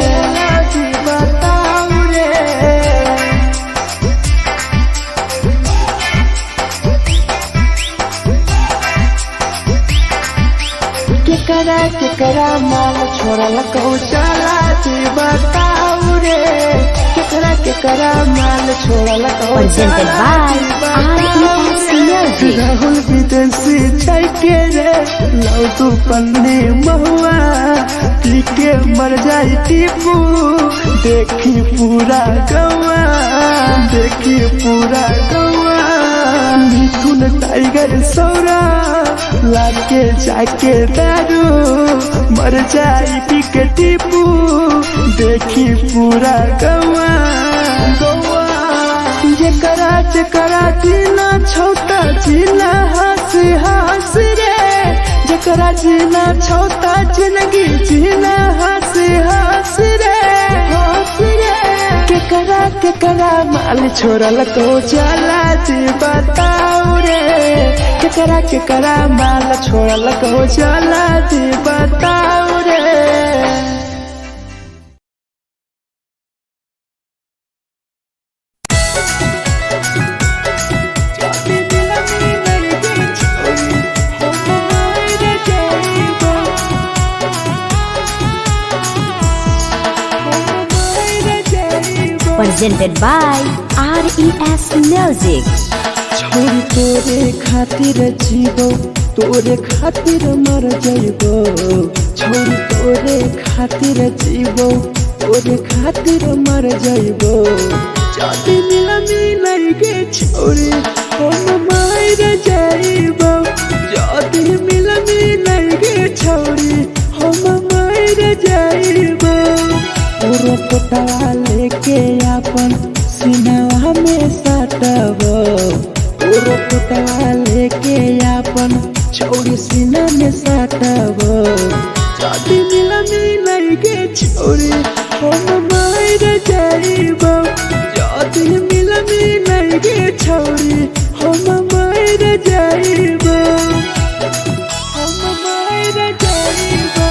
जला दी बताओ रे केकरा माल छोड़ल को जला दी बताओ रे केकरा माल छोड़ल को Presented by RES Music. Rahul विदेशी छै के रे लौ तू पन्नी महुआ पी के मर जाई टीपू देखी पूरा गवा देखी पूरा गवा मिथुन टाइगर सौरा लाके जाके दारू मर जाई पी के टीपू देखी पूरा गवा जकरा जीना छोटा जीना हंस हंस रे जकरा जीना छोटा जिंदगी जीना हंस हंस रे हंस रे केकरा माल छोड़ल को जला दी बताओ रे केकरा माल छोड़ल को जला दी बताओ रे Presented by RES Music. छोरी तोरे खातिर जीवो तोरे खातिर मर जाइबो छोरी तोरे खातिर जीवो तोरे खातिर मर जाइबो जाति मिलाई गे छोरी हम मार जाइबो जाति मिलाई गे छोरी हम मार जाइबो पूरा पटावा लेके अपन सीनावा में साटबो पूरा पटावा लेके अपन छोरी सीना में साटबो जाति मिलाई गे छोरी हम मार जाइबो जाति मिलाई गे छोरी हम मार जाइबो हम मार जाइबो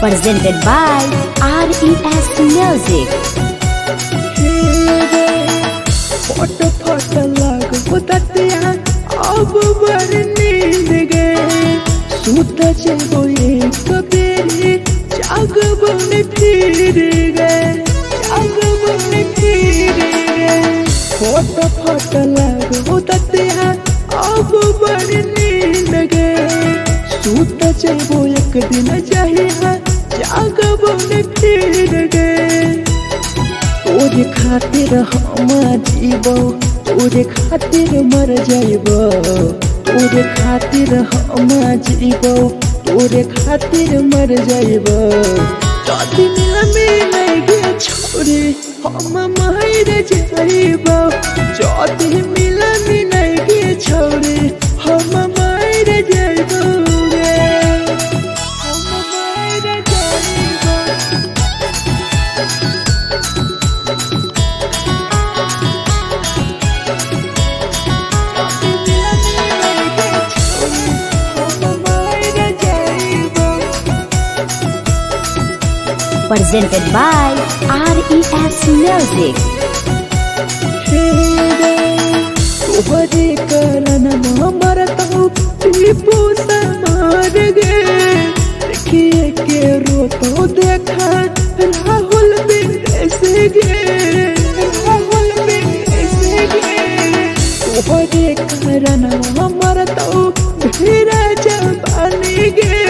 Presented by RES Music. खीर गे जागब न खीर गे फोट फोट लगो ततिया अब बड़ नींद गे सूत जइबो एक दिन जहिया जागब न खीर गे तोरे खातिर हम जीबो तोरे खातिर मर जाइबो तोरे खातिर हम जीबो तोरे खातिर मर जाइबो जदी मिले गे छोरे हम मर जाइबो जदी मिले गे छोरे हम मर जाइबो गे हम मर जाइबो Presented by RES Music. तोहरे कारण मरत हूँ टीपू समार गे देखिए के रोतो देखा राहुल विदेश गे राहुल विदेश गे तोहरे कारण मरत हूँ धीरज पानी गे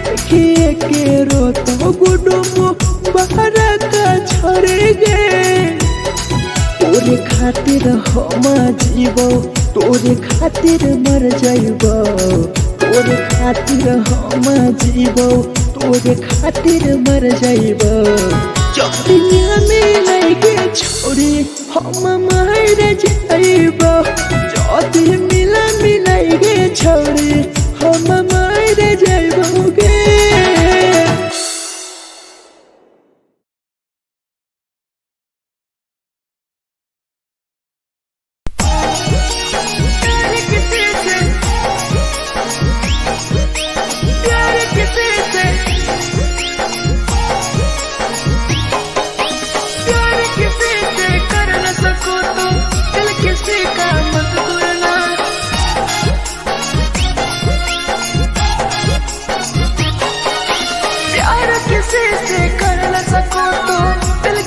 देखिए के रोतो गुडुम बाहर का छोड़ गे तोरे खातिर हम जीबो तोरे खातिर मर जाइबो तोरे खातिर हम जीबो तोरे खातिर मर जाइबो दुनिया में लगे छोड़ी हम मर जाइबो जदी मिला गे छोड़ी हम मर जाइबो गे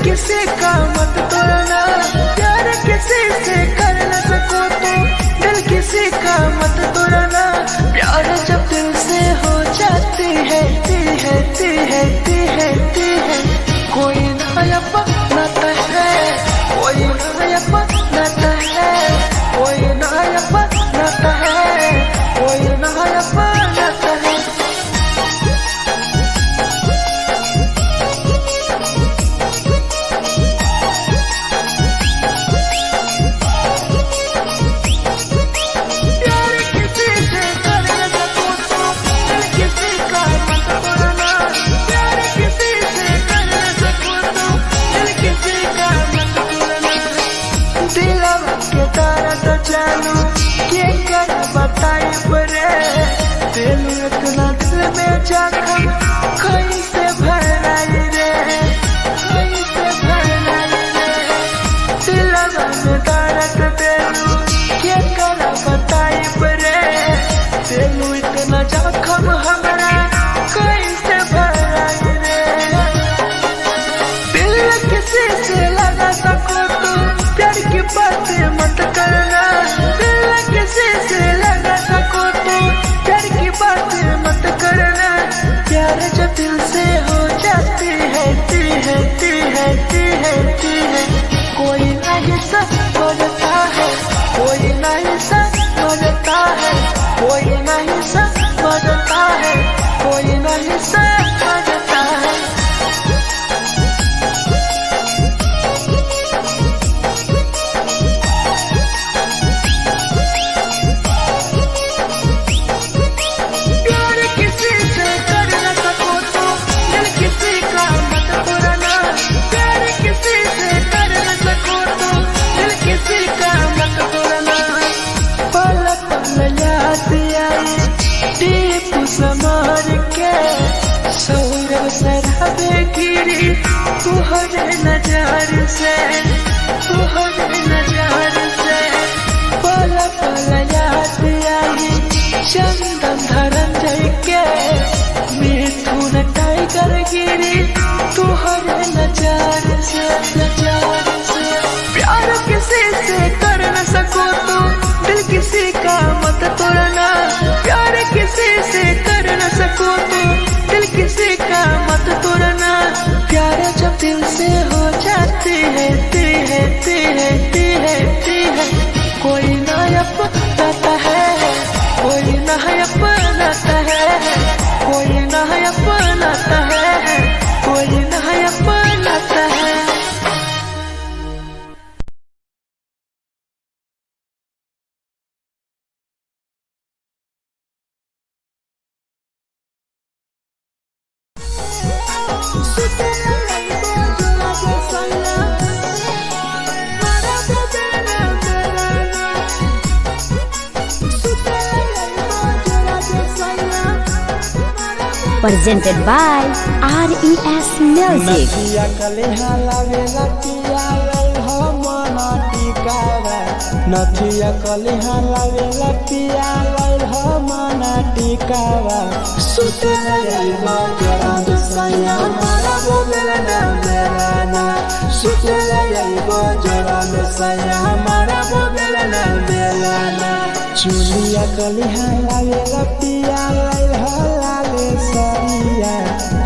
किसी का मत तोड़ना प्यार किसी से कर न सको तो दिल किसी का मत तोड़ना प्यार जब दिल से हो जाती है कोई नया बनाता है कोई नया बनाता है कोई नया बनाता है कोई नया बनाता है चालू के कर बताई परे दिल इतना दिल में जखम कहीं से भराई रे कहीं से भराई रे दिलवा में दर्द दिलू के कर बताई परे दिल इतना जखम हमरा कहीं से भराई रे दिल किसी से लगा सको तो प्यार की बातें मत करना किसी से लगा सको तो प्यार की बातें मत करना प्यार जो दिल से हो जाती है कोई नहीं समझता है कोई नहीं समझता है कोई नहीं समझता है कोई नहीं समझता है समार के सौरव सरहबे गिरी तुहरे नजर से पल पल याद आई चंदन धरंजय के मिथुन टाइगर गिरी तुहरे लाचार से प्यार किसी से कर न सको तो दिल किसी का मत तोड़ना। प्यार किसी से कर न सको तो दिल किसी का मत तोड़ना। प्यार जब दिल से हो जाती है कोई ना अपनाता है, कोई ना अपनाता है, कोई ना अपनाता है, कोई ना अपनाता है। Presented by RES Music. नथिया कलिहा लावेला पिया लई हो मना टिकावा। नथिया कलिहा लावेला पिया लई हो मना टिकावा। सुतेला यइबो जरा सैया मारा बोलेला ना बेलाना। सुतेला यइबो जरा सैया मारा बोलेला ना बेलाना। चुलिया कलिहा लावेला पिया लई हो लाले सरिया।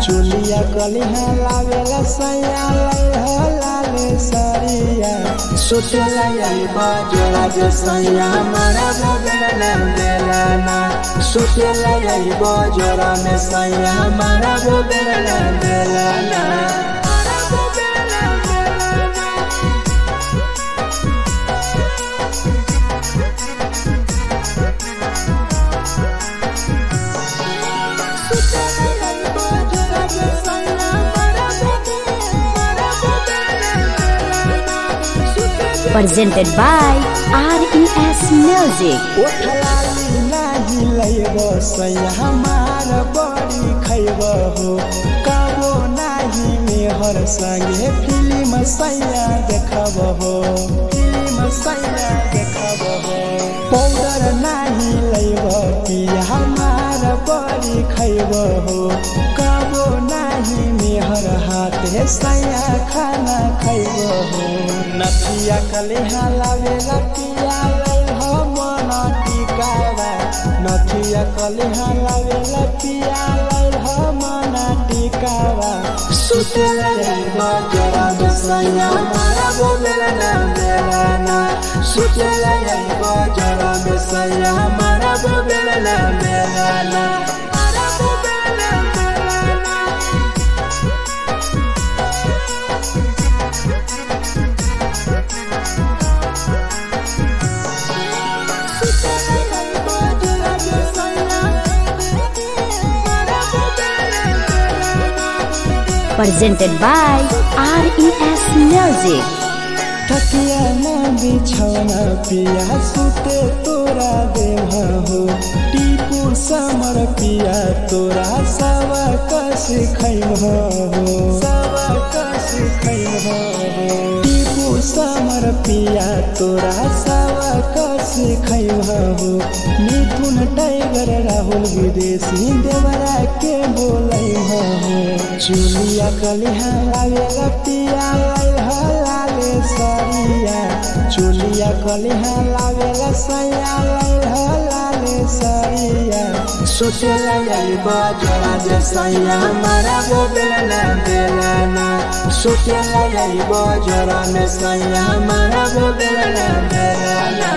चुलिया कलिहा लावेला सैया लई हो लाले सरिया। सुतेला यइबो जरा सैया मारा बोलेला ना बेलाना। सुतेला यइबो जरा सैया मारा बोलेला ना बेलाना। Presented by RES Music. ओठलाली नाही लइबो सैया हमार बड़ी खइबो हो। कबो नाही मेहर संगे फिल्म सैया देखबो हो, फिल्म सैया देखबो हो। पाउडर नाही लइबो पिया हमार बड़ी खइबो हो। कबो नाही मेहर हाथे सैया खाना खइबो हो। नथिया कलिहा लावेला पिया लई हो मना टिकावा। नथिया कलिहा लावेला पिया लई हो मना टिकावा। सुतेला यइबो जरा सैया मारा बोलेला ना बेलाना। सुतेला यइबो जरा सैया मारा बोलेला ना बेलाना। Presented by RES Music. तकिया ना बिछौना पिया सुते तोरा देवा हो। टीपू समर पिया तोरा सवा कस खैबो हो, सवा कस खैबो हो। टीपू समर पिया तोरा सवा कस खैबो हो। मिथुन टाइगर राहुल विदेशी देवरा के बोलैबो हो। चुलिया कलिहा लावेला पिया लई हो लाले सरिया। चुलिया कलिहा लावेला सैया लई हो लाले सरिया। सुतेला यइबो जरा सैया मारा बोलेला ना बेलाना। सुतेला यइबो जरा सैया मारा बोलेला ना बेलाना।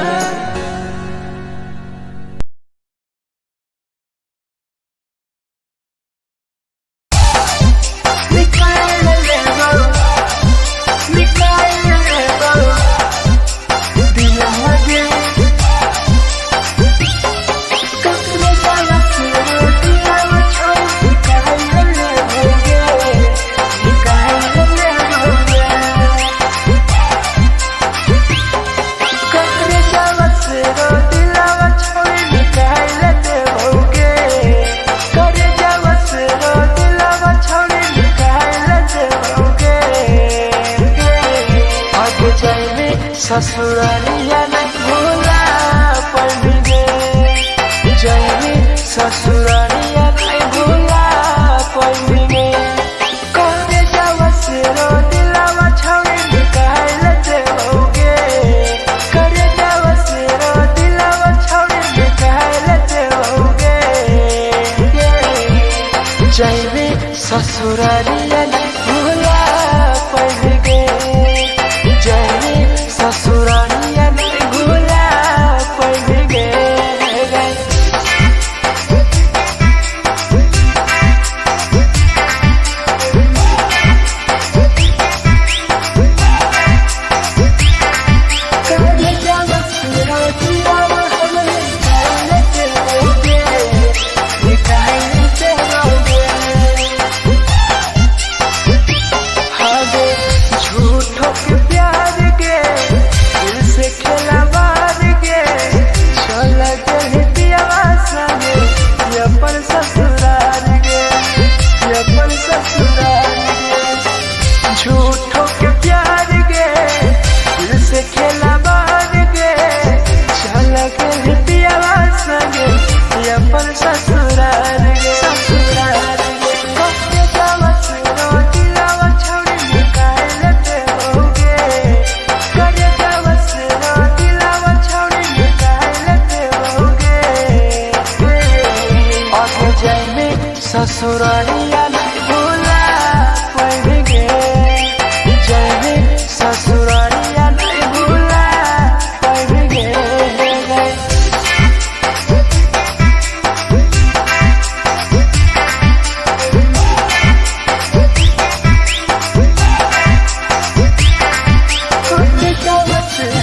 ससुरालिया नहीं भूला पड़ेंगे। जैनी ससुरालिया नहीं भूला पड़ेंगे। कौन जावा से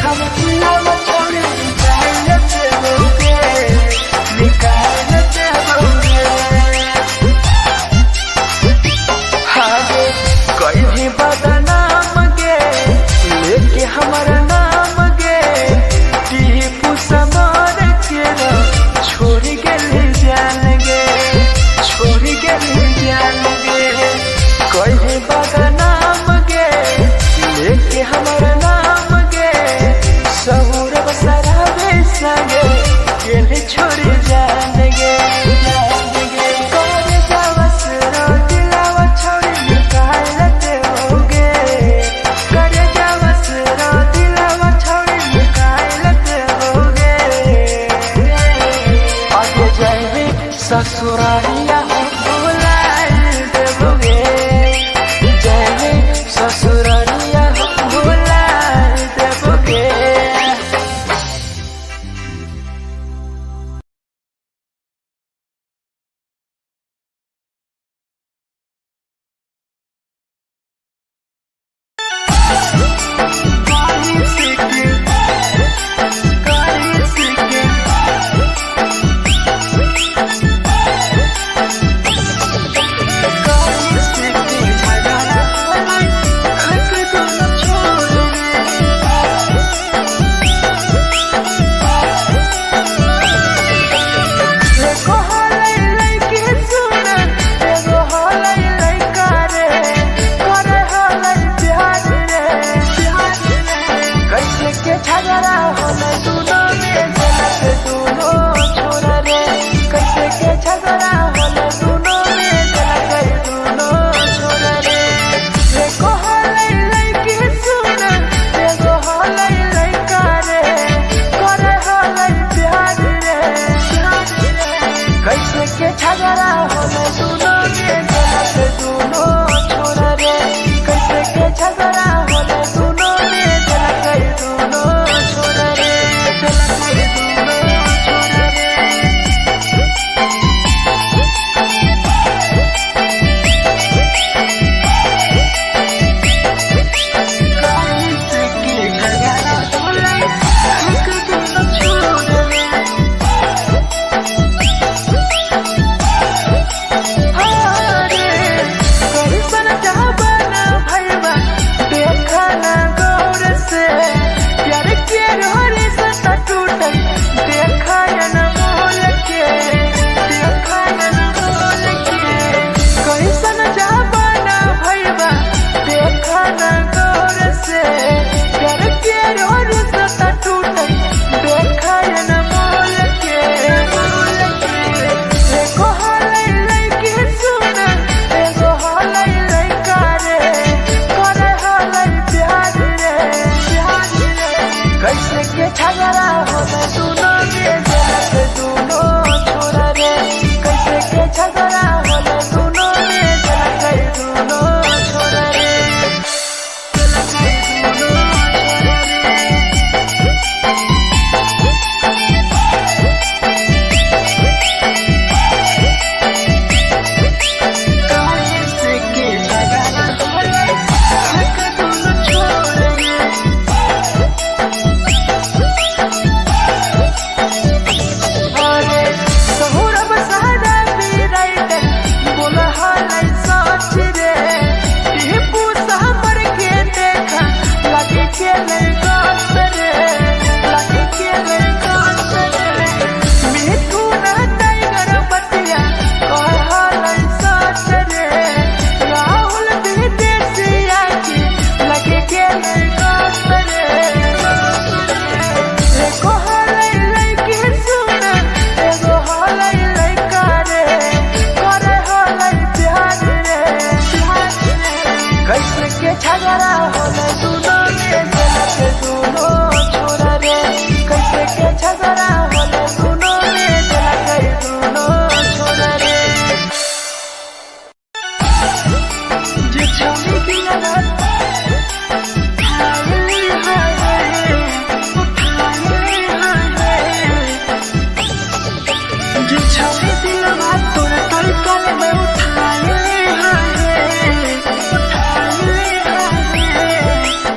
हम दिलावा छोड़ निकाल देबोगे निकाल देबोगे हागे कोई भी बदनाम गे लेके हमारा नाम गे टीपू समार के ना छोड़ गेली जान गे छोड़ गेली जान गे कोई भी बदनाम गे लेके हमारा नाम गे सौरभ सराबे संगे गेली छोड़ जान गे करे जावस रो दिलावा छोड़ निकाल देबोगे करे जावस रो दिलावा छोड़ निकाल देबोगे आगे जाइबे ससुरालिया भुलाए देबोगे जाइबे ससुरालिया भुलाए देबोगे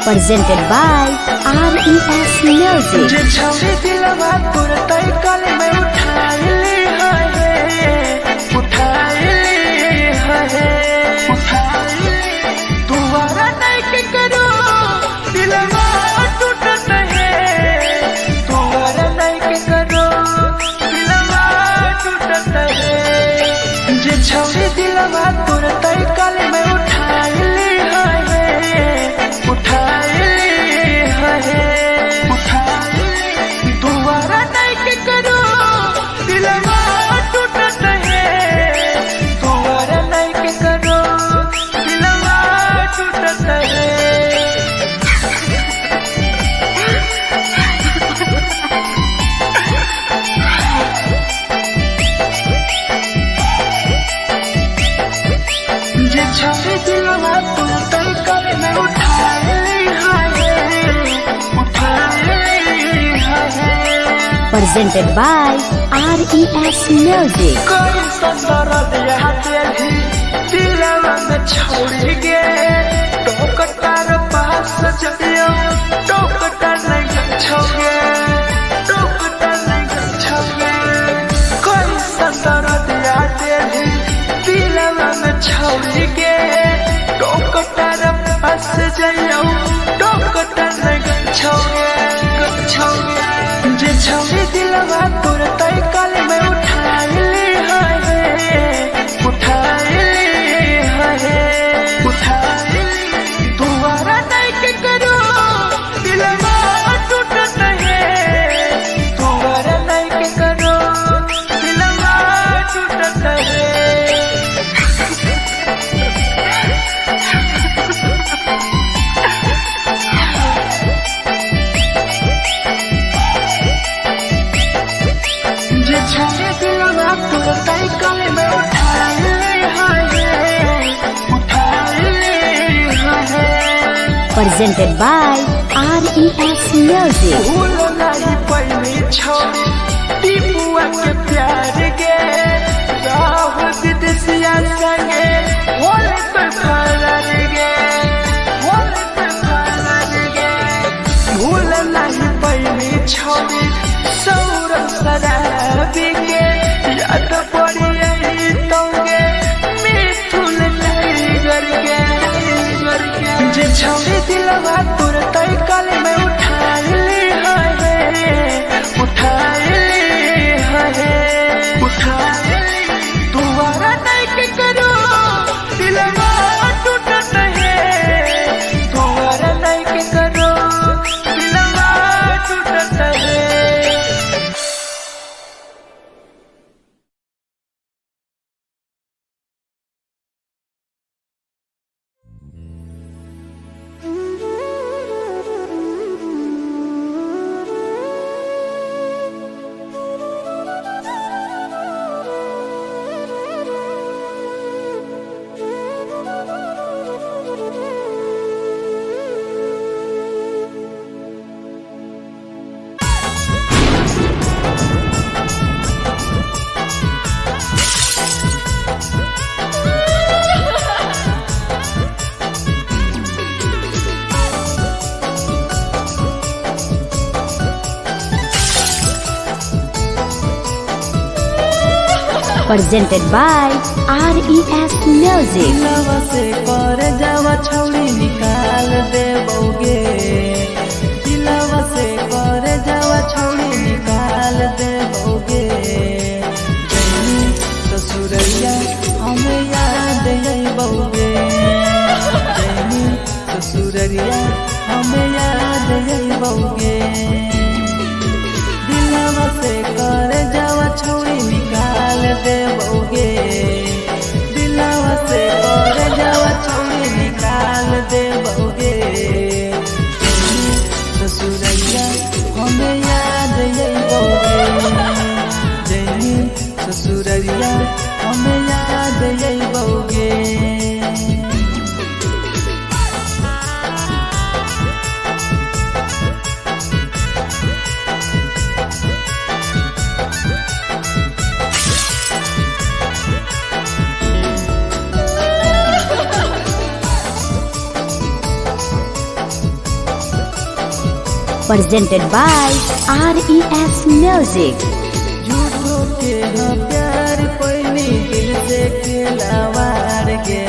presented by RES Music. जे छौरी दिलवा तोर तई कल में उठाइली है दुबारा नहीं के करो दिलवा टूटत है दुबारा नहीं के करो दिलवा टूटत है जे छौरी दिलवा तोर तई कल में उठाइली है दुबारा नहीं के करो दिलवा टूटत है दुबारा नहीं के करो दिलवा टूटत है जे छवि दिलवा तू तई कल में उठाइली है Presented by RES Music. कोई संदर दिया तेरी दिलवा में छोड़ी गे टोकटार पास जइयो टोकटार नहीं छोगे टोकटार नहीं छोगे कोई संदर दिया तेरी दिलवा में छोड़ी गे टोकटार पास जइयो टोकटार नहीं छोगे जे छवि दिलवा तोर तई कल में उठाइली है दुबारा नहीं के करो दिलवा टूटत है दुबारा नहीं के करो दिलवा टूटत है जे छवि दिलवा तोर तई कल में उठाइली है Presented by RES Music. भूल नहीं पहली छोड़ी टीपुआ के प्यार गे राह विदेशिया संगे होले पे फरार गे भूल नहीं पहली छोड़ी सौरभ शराबी के याद पड़ी यही तोगे मिथुन टाइगर के जे छवि दिलवा तोर तई कल में उठाइली है दुबारा नहीं के करो दिलवा टूटत है दुबारा नहीं के करो दिलवा टूटत है Presented by RES Music. दिलवा से कर जावा छौड़ी निकाल देबोगे दिलवा से कर जावा छौड़ी निकाल देबोगे जैनी ससुरैया हमें याद अइबोगे जैनी ससुरैया हमें याद अइबोगे दिलवा से कर जावा छौड़ी निकाल देबोगे दिलवा से कर जावा छौड़ी निकाल देबोगे ससुरैया हमें याद अइबोगे जैनी ससुरैया हमें याद अइबोगे presented by RES Music. झूठो के हाँ प्यार पैनी दिल से खिलावार के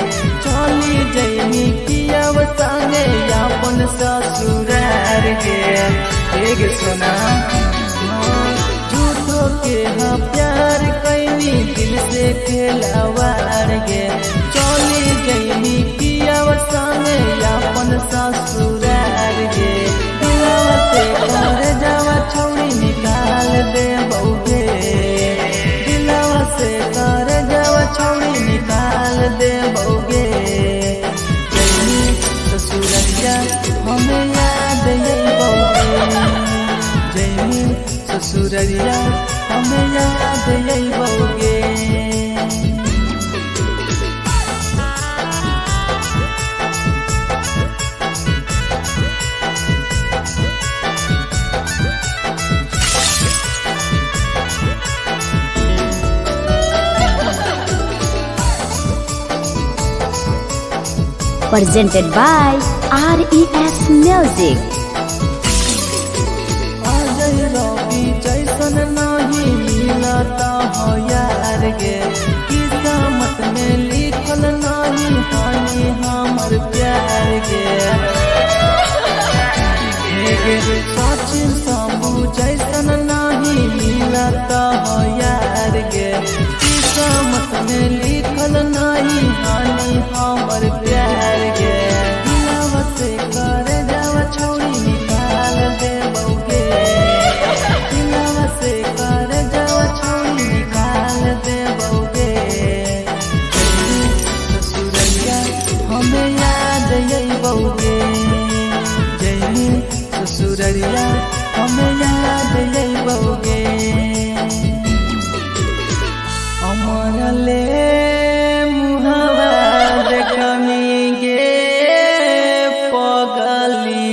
चली जैनी किया संगे अपन ससुरार के एक सुना झूठो के हाँ प्यार कैनी दिल से खिलावार के चली जैनी किया संगे अपन ससुरार के दिलवा से कर जावा छौड़ी निकाल दे बउगे दिलवा से कर जावा छौड़ी निकाल दे बउगे जैनी ससुरैया हमें याद आई बउगे जैनी ससुरैया हमें याद आई बउगे Presented by RES Music. Ajay रवि जैसन नहीं मिलता हो यार गे किस्मत में लिखल नहीं हानि हमर प्यार गे सचिन शंभू जैसन नहीं मिलता हो यार गे किस्मत में लिखल नहीं हानि हमर प्यार गे दिलवा से कर जावा छौड़ी निकाल दे बउगे दिलवा से कर जावा छौड़ी निकाल दे बउगे ससुरैया हमें याद आई बउगे जैनी ससुरैया हमें याद आई बउगे अमर ले मुहावा देखनी गे पगली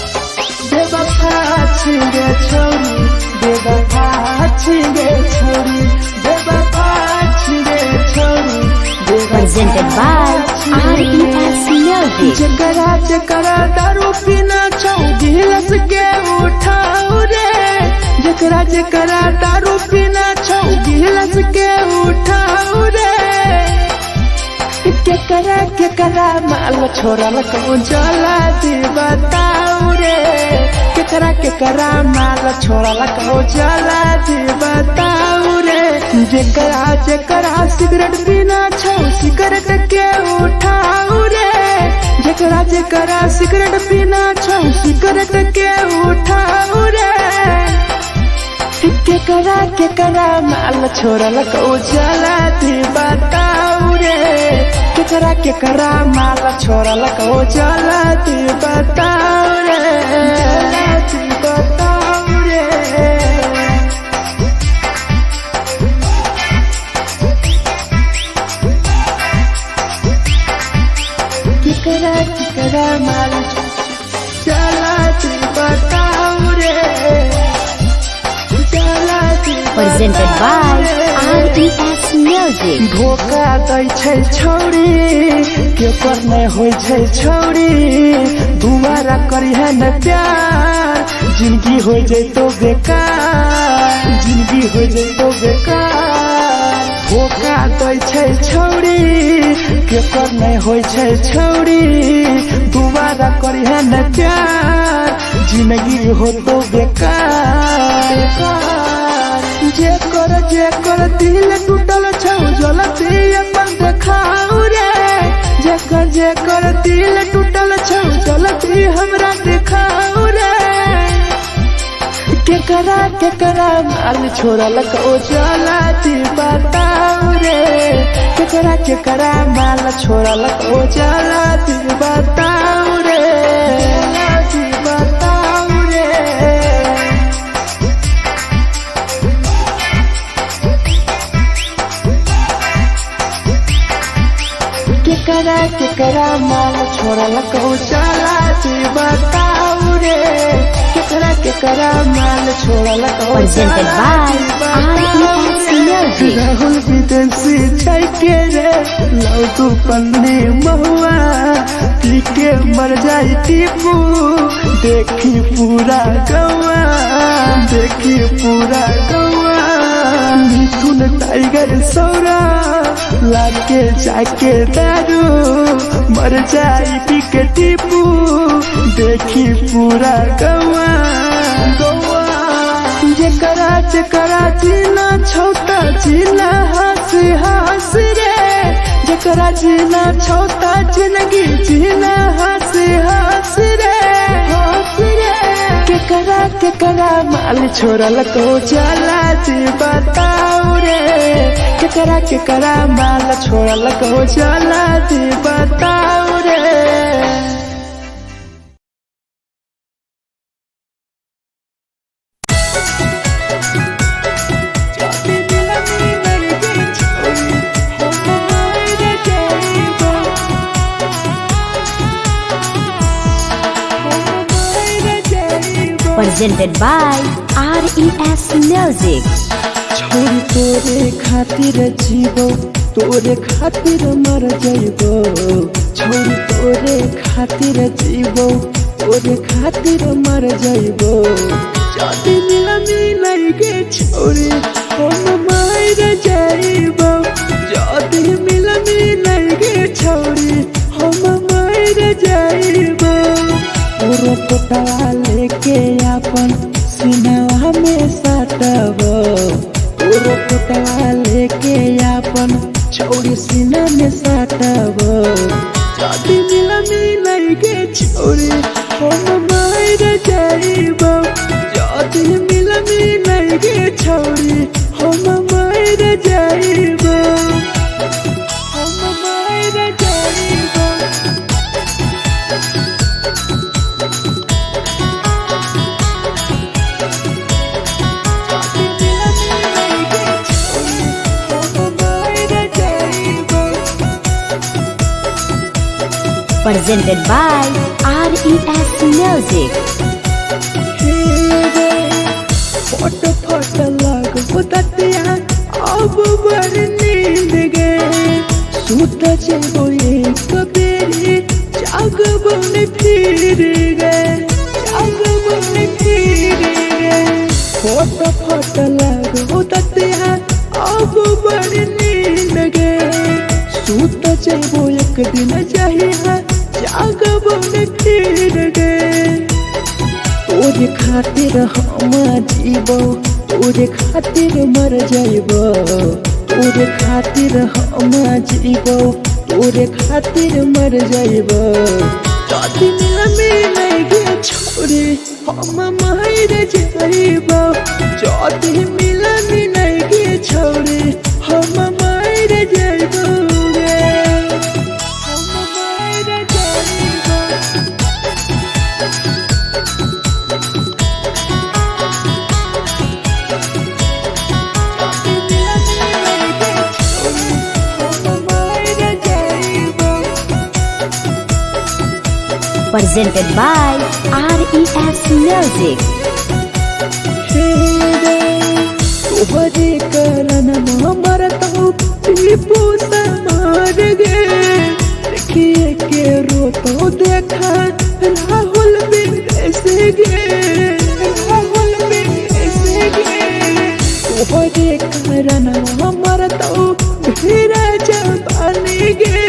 बेवफा छिगे छोरी बेवफा छिगे छोरी बेवफा छिगे छोरी Presented by RES Music. जकरा जकरा दारू पीना छौ गिलास के उठाओ रे जकरा जकरा दारू पीना छौ गिलास के उठाओ रे केकरा माल छोड़ल कहूँ जला दी बताओ रे केकरा माल छोड़ल कहूँ जला दी बताओ रे जकरा जकरा सिगरेट पीना छौ सिगरेट के उठाओ रे जकरा जकरा सिगरेट पीना छौ सिगरेट के उठाओ रे केकरा माल छोड़ल कहूँ जला दी बताओ रे केकरा माल छोड़ल कहूँ जला दी बताओ रे जला दी बताओ रे केकरा माल जला दी बताओ रे जला दी Presented by RES Music. धोखा दै छै छौड़ी केकर नहीं होइ छै छौड़ी दुबारा करी है न प्यार जिंदगी हो जैतो बेकार जिंदगी हो जैतो बेकार धोखा दै छै छौड़ी केकर नहीं होइ छै छौड़ी दुबारा करी है न प्यार जिंदगी हो तो बेकार जेकर दिल टूटल छौ जलती अपन देखाओ रे जेकर दिल टूटल छौ जलती हमरा देखाओ रे केकरा माल छोड़ल कहूँ जला दी बताओ रे केकरा माल छोड़ल कहूँ जला दी बताओ रे जला दी बताओ रे केकरा माल छोड़ल कहूँ चला दी बताओ रे केकरा केकरा माल छोड़ल कहो Presented by RES Music. Rahul विदेशी छैके रे लौटू पन्नी महुआ पी के मर जाई टीपू देखी पूरा गौआ देखी पूरा गौआ मिथुन टाइगर सौरा लाके जाके दारू मर जाई पी के टीपू देखी पूरा गौआ गौआ जेकरा जेकरा जीना छोटा जीना हंस हंस रे जेकरा जीना छोटा जिंदगी जीना हंस हंस रे हंस रे केकरा केकरा माल छोड़ल को चला जी बताओ रे केकरा केकरा माल छोड़ल को चला जी बताओ रे। Presented by RES Music. छोरी तोरे खातिर जीवो तोरे खातिर मर जाइबो छोरी तोरे खातिर जीवो तोरे खातिर मर जाइबो जदी मिलनी नहीं गे छोरी हम मर जाइबो जदी मिलनी नहीं गे छोरी हम मर जाइबो पूरा पोटवा लेके अपन सीनावा में सटबो पूरा पोटवा लेके अपन छोरी सीना में सटबो जदी मिलनी नहीं गे छोरी हम मर जाइबो जदी मिलनी नहीं गे छोरी हम मर जाइबो हम मर जाइबो। Presented by RES Music. फोट फोट लगो ततिया अब बड़ नींद गे सुत जेबो एक बेरी जागबो ने फिर गे जागबो ने फिर गे फोट फोट लगो ततिया अब बड़ नींद गे सुत जेबो एक दिन चाहिए जागबो ने फिर गे तोरे खातिर हम जीवो तोरे खातिर मर जाइबो तोरे खातिर हम जीवो तोरे खातिर मर जाइबो जदी मिलनी नहीं गे छोरी हम मर जाइबो जदी मिलनी नहीं गे छोरी हम मर जाइबो गे हम मर जाइबो। Presented by RES Music. तोहरे करन मरतो टीपू समार गे देखिए के रोतो देखा राहुल विदेश गे राहुल विदेश गे तोहरे करन मरतो भीरा जवानी गे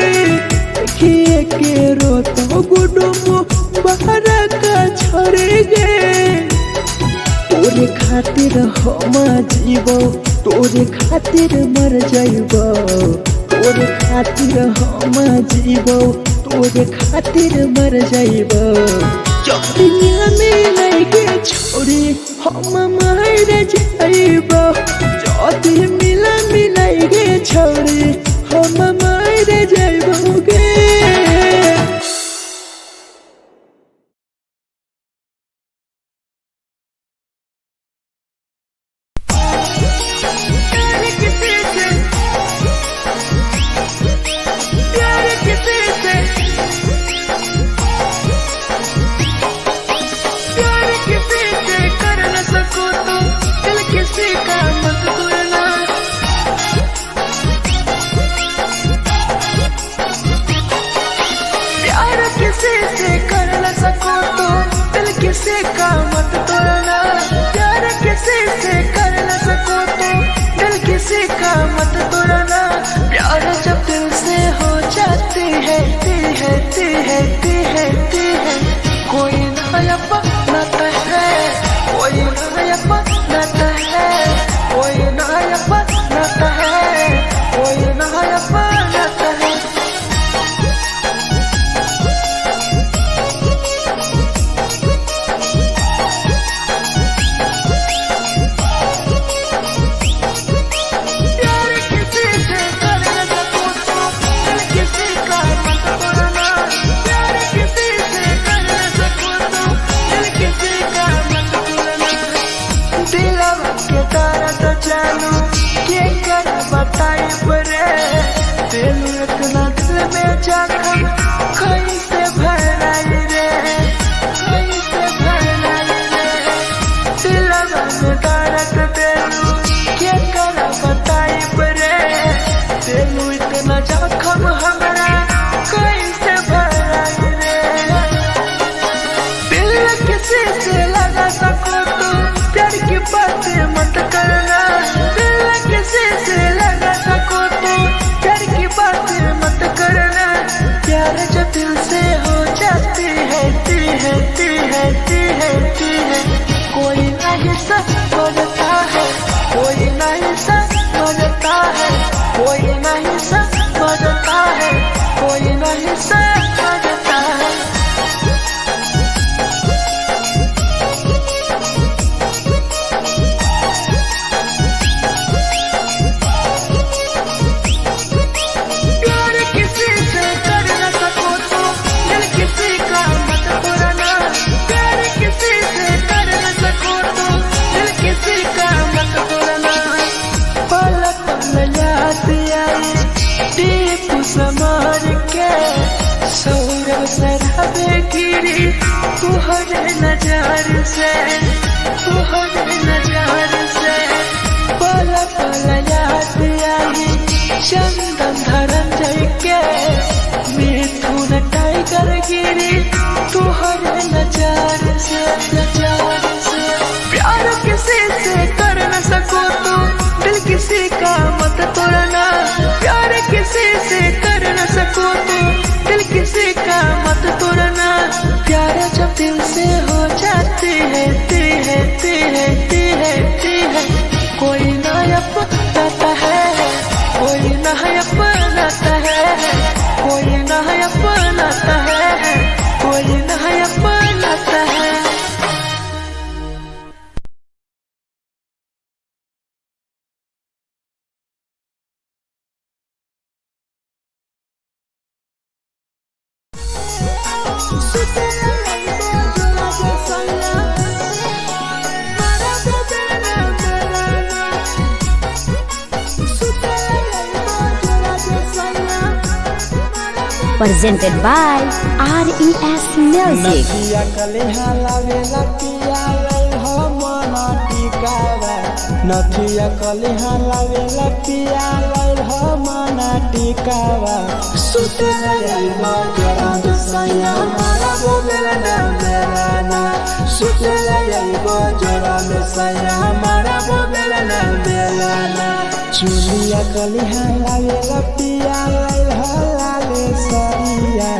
देखिए के रोतो गुडुमो बाहर का छोड़ गे तोरे खातिर हम जीवो तोरे खातिर मर जाइबो तोरे खातिर हम जीवो तोरे खातिर मर जाइबो जदी मिलनी नहीं गे छोरी हम मर जाइबो जदी मिलनी नहीं गे छोरी हम मर जाइबो गे। Gotta get this. जानू के कर बताई रे दिल इतना दिल में जखम कैसे भराई रे कैसे भराई रे दिलवा में दर्द देलू के कर बताई रे दिल इतना जखम हमरा कैसे भराई रे दिल किसी से लगा सको तो प्यार की बातें मत करना दिल किसी से लगा सको तो प्यार की बातें मत करना प्यार जो दिल से हो जाती है ती है ती है ती है ती है कोई नहीं समझता है कोई नहीं समझता है कोई नहीं समझता है कोई नहीं समझता है समार के सौरव सराबे गिरी तुहरे नजार से तुहरे नजार से पल पल याद आई चंदन धरंजय के मिथुन टाइगर गिरी तुहरे नजार से प्यार किसी से कर न सको तो दिल किसी का मत तोड़ना प्यार किसी से कर न सको तो दिल किसी का मत तोड़ना प्यार जब दिल से हो जाती है ती है ती है ती है ती है कोई ना अपनाता है कोई ना अपनाता है कोई ना अपनाता है कोई ना अपनाता है Presented by RES Music. नदिया कलिहा लावेला पिया लई हो मना टिकावा नदिया कलिहा लावेला पिया लई हो मना टिकावा सुते लई मजरा सैया मारा बोलेला ना मेरा ना सुते लई मजरा सैया मारा बोलेला ना मेरा ना चुलिया कलिहा लावेला पिया लई हो लाले सरिया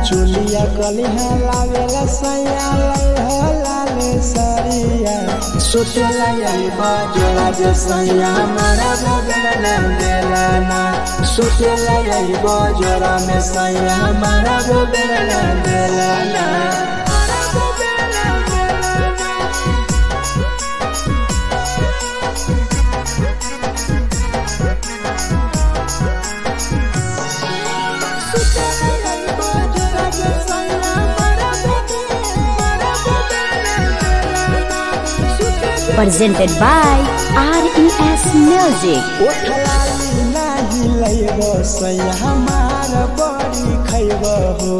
चुलिया कलिहा लावेला सैया लई हो लाले सरिया सुतेला यही बजरा जे सैया मारा बोलेला ना मेला ना सुतेला यही बजरा में सैया मारा बोलेला ना मेला ना Presented by RES Music. ओठलाली नाही लइबो सैया हमार बड़ी खइबो हो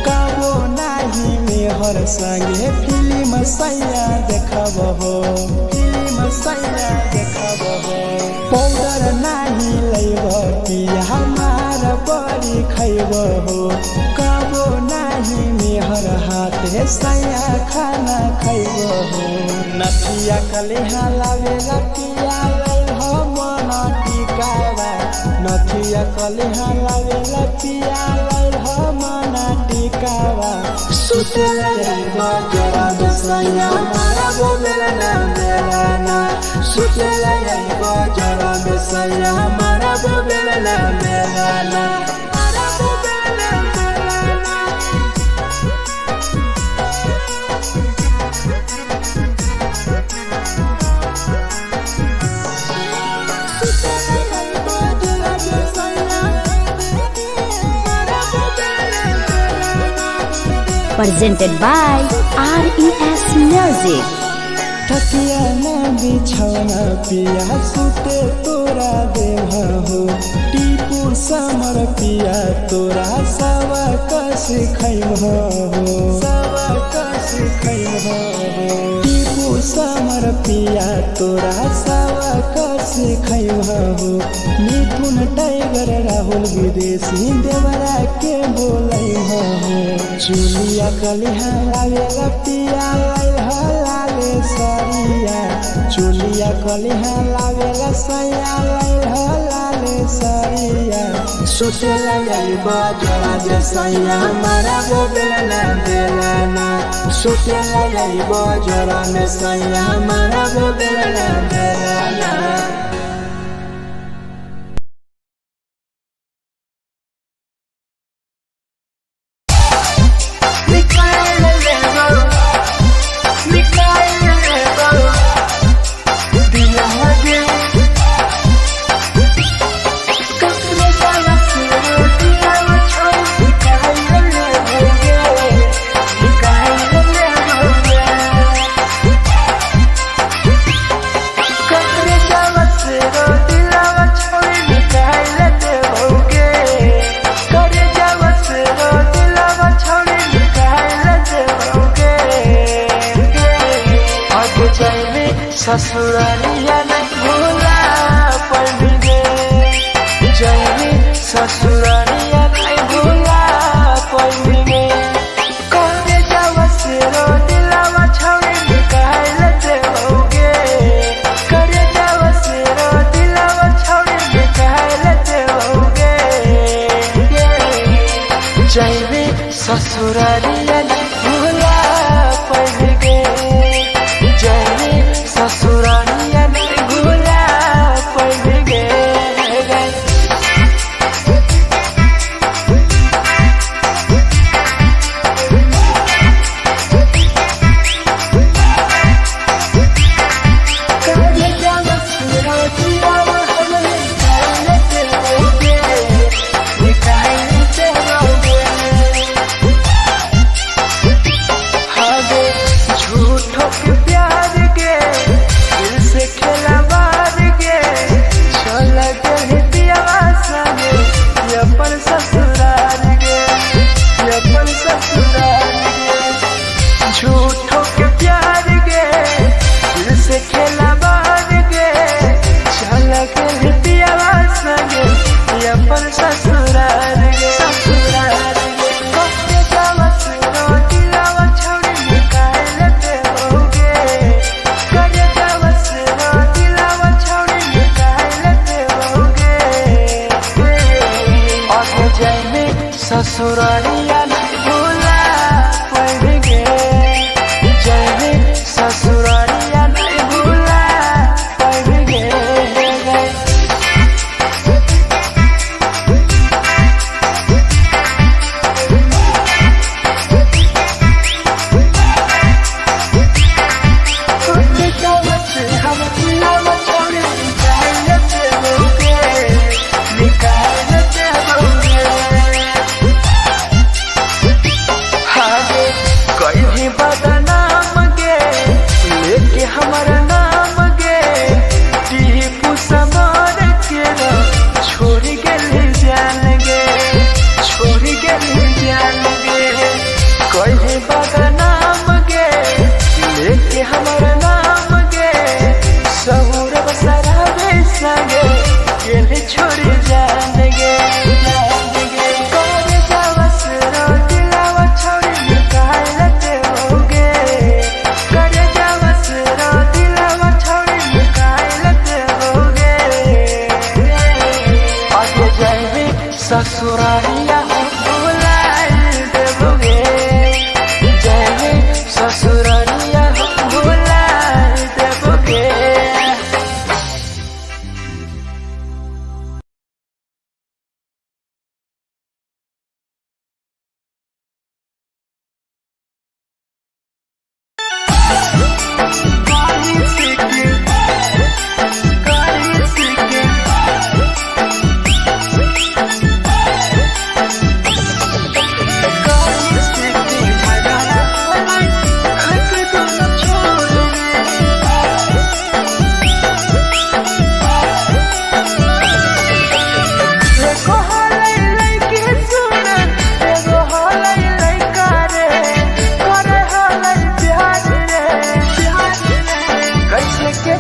काबो नाही मेहर संगे फिल्म सैया देखबो हो फिल्म सैया देखबो हो पाउडर नाही लइबो पिया हमार बड़ी खइबो हो काबो नाही मेहर हाथे सैया खाना खइबो हो नथिया कलिहा लावेला पिया लई हो मना टिकावा नथिया कलिहा लावेला पिया लई हो मना टिकावा सुतेला यही बजरा सैया मारा बोलेला ना मेला ना सुतेला यही बजरा सैया मारा बोलेला ना मेला ना Presented by RES Music. तकिया ना बिछौना पिया सुते तोरा देह हो टीपू समर पिया तोरा सवा कस खैम हो सवा कस खैम हो टीपू समर पिया तोरा सवा कस खैम हो मिथुन टाइगर राहुल विदेशी देवरा के बोलै हो चुलिया कलिहा लावेला पिया लाले सरिया चुलिया कलिहा लावेला सैया लाले सरिया सोचेला यही बजरा जे सैया मारा वो बेलना बेलना सोचेला यही बजरा में सैया मारा वो बेलना बेलना ससुरालिया नहीं भूला पड़ेंगे जैनी ससुरालिया नहीं भूला पड़ेंगे करे जावा से रो दिलावा छौड़ी निकाल देओगे करे जावा से रो दिलावा छौड़ी निकाल देओगे जैनी ससुरालिया नहीं भूला पड़ेंगे जैनी ससुरालिया नहीं भूला पड़ेंगे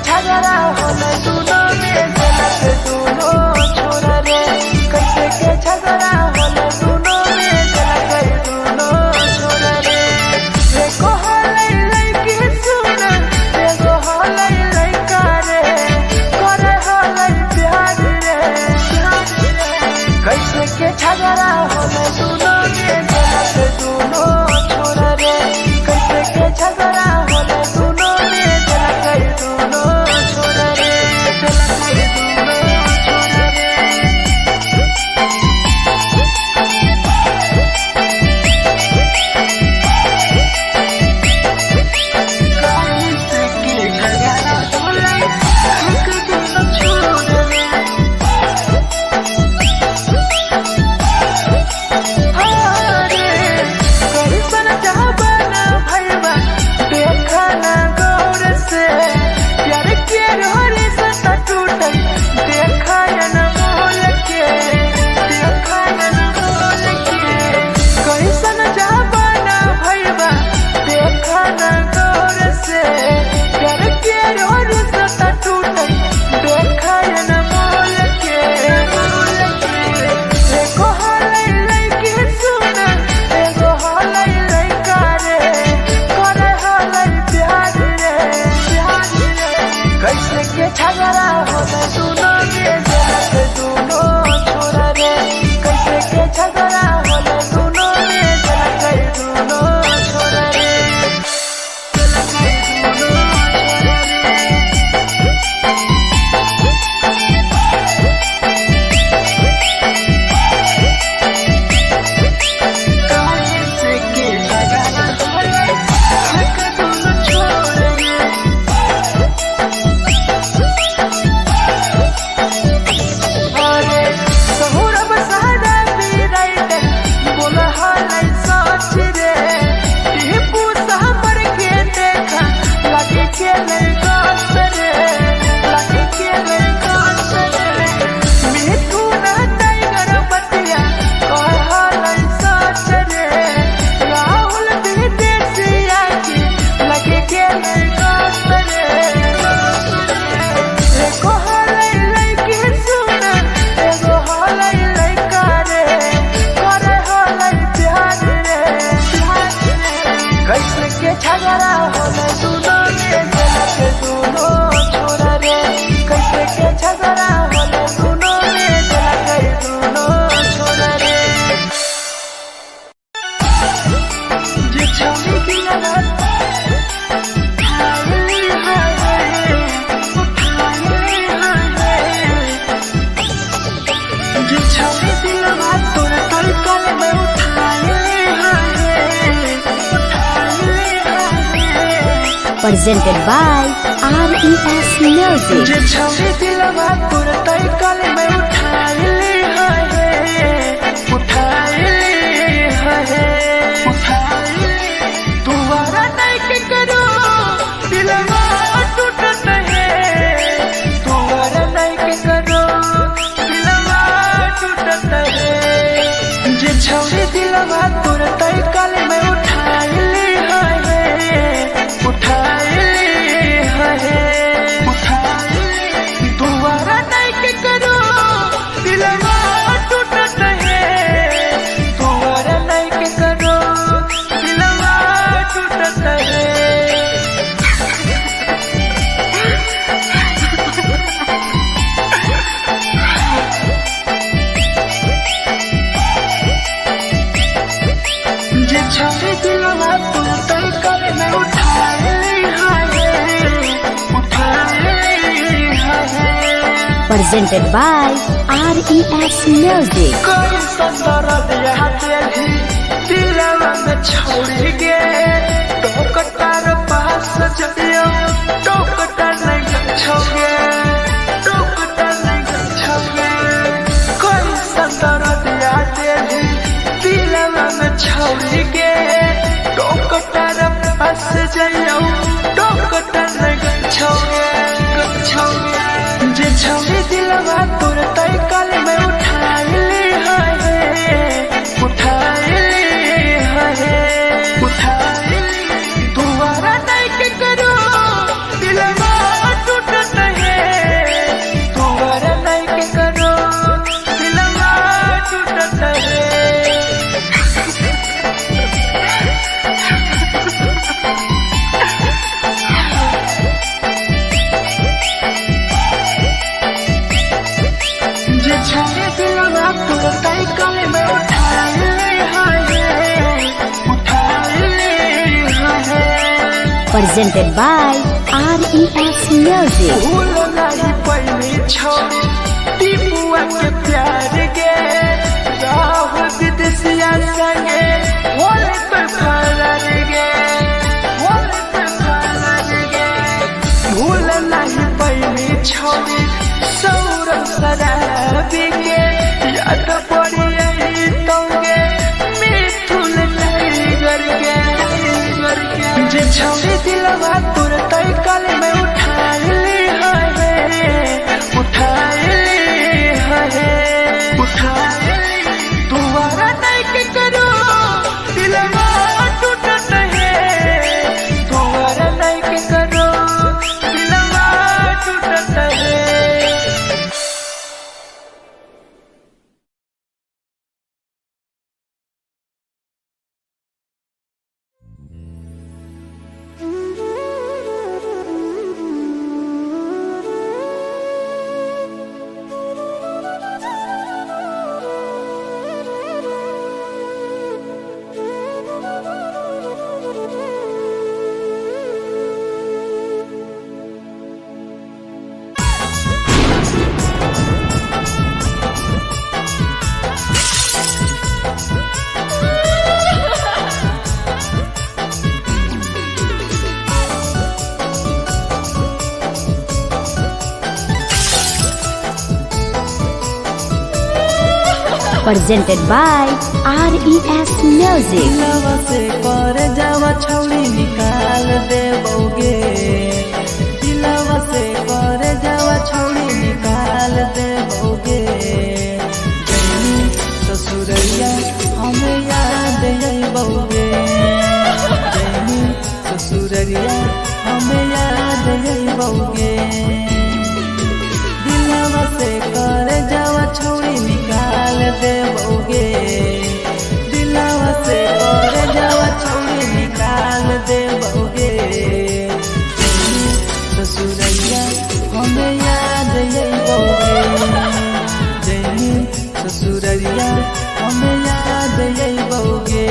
झगड़ा होला दोनों में जलत दोनों छोरा रे कैसे के झगड़ा होला दोनों में जलत दोनों छोरा रे देखो हलै लइकी सुन देखो हलै लइका रे करे हलै प्यार रे कैसे के झगड़ा होला दोनों में जलत दोनों छोरा रे कैसे के झगड़ा होला दोनों में जलत दोनों छोरा रे जलत दोनों छोरा रे कैसे के झगड़ा होला दोनों छोरा रे कैसे के झगड़ा होला दोनों में जलत दोनों छोरा रे कैसे के झगड़ा होला दोनों में जलत दोनों छोरा रे जलत कैसे के झगड़ा होला दोनों छोरा रे कैसे के झगड़ा होला दोनों में जलत दोनों छोरा रे कैसे के झगड़ा होला दोनों में जलत दोनों छोरा रे जे छौरी दिया जे छौरी दिया तोरा तलकल में उठाए Presented by RES Music. जे छौरी दिलवा तोर तलकल में उठाए तुम्हारा नहीं के करो दिलवा टूटत है तुम्हारा नहीं के करो दिलवा टूटत है जे छौरी दिलवा तोर तलकल में उठाए दोबारा नहीं के करो दिलवा टूटत है दोबारा नहीं के करो दिलवा टूटत है जे छौरी दिलवा तोर तलकल में उठाए Presented by RES Music. कोई संदर दिया तेरी दिलवा में छोड़ गे टोकटार पास जइयो टोकटार नहीं छोगे टोकटार नहीं छोगे कोई संदर दिया तेरी दिलवा में छोड़ गे टोकटार पास जइयो टोकटार नहीं छोगे जे छौरी दिलवा तोर तलकल में उठाए दोबारा नहीं के करो दिलवा टूट presented by RES Music. भूल नहीं पैनी छोड़ी टीपुआ के प्यार गे राहुल विदेशिया संगे होले पे फरार गे होले पे फरार गे भूल नहीं पैनी छोड़ी सौरभ शराबी के याद पड़ी यही तोगे मिठुन टाइगर के जे छोड़ी दिलवा तुर तय कल में उठा ली है उठा ली है उठा दोबारा नहीं के करो दिलवा टूटत है दोबारा नहीं के करो दिलवा टूटत है। Presented by RES Music. दिलवा से कर जावा छौड़ी निकाल देबोगे दिलवा से कर जावा छौड़ी निकाल देबोगे जैनी ससुरैया हमें याद अइबोगे जैनी ससुरैया हमें याद अइबोगे दिलवा से कर जावा छौड़ी निकाल देबोगे दिलवा से कर जावा छौड़ी निकाल देबोगे ससुरैया हमें याद अइबोगे जैनी ससुरैया हमें याद अइबोगे।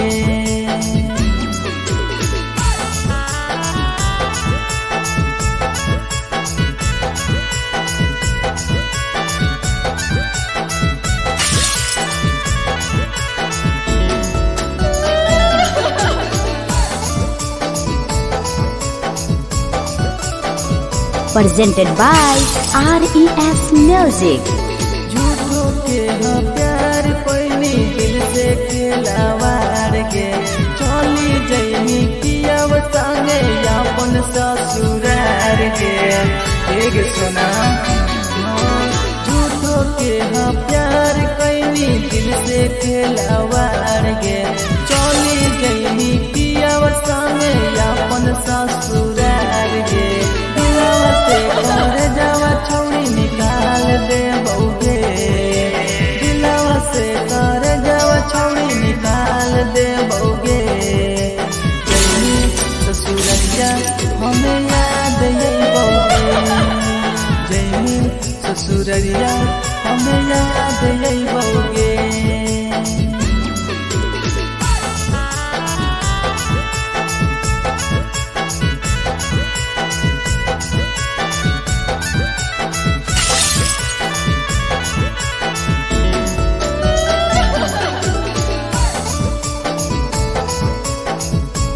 Presented by RES Music. झूठो के हाँ प्यार पैनी दिल से खिलावार के चली जैनी कियाव संगे अपन ससुरार के एक सुना झूठो के हाँ प्यार कैनी दिल से खिलावार के चली जैनी कियाव संगे अपन ससुरार के से कर जावा छौड़ी निकाल देबोगे दिलवा से कर जावा छौड़ी निकाल देबोगे जैनी ससुरैया हमें याद अइबोगे जैनी ससुरैया हमें याद अइबोगे।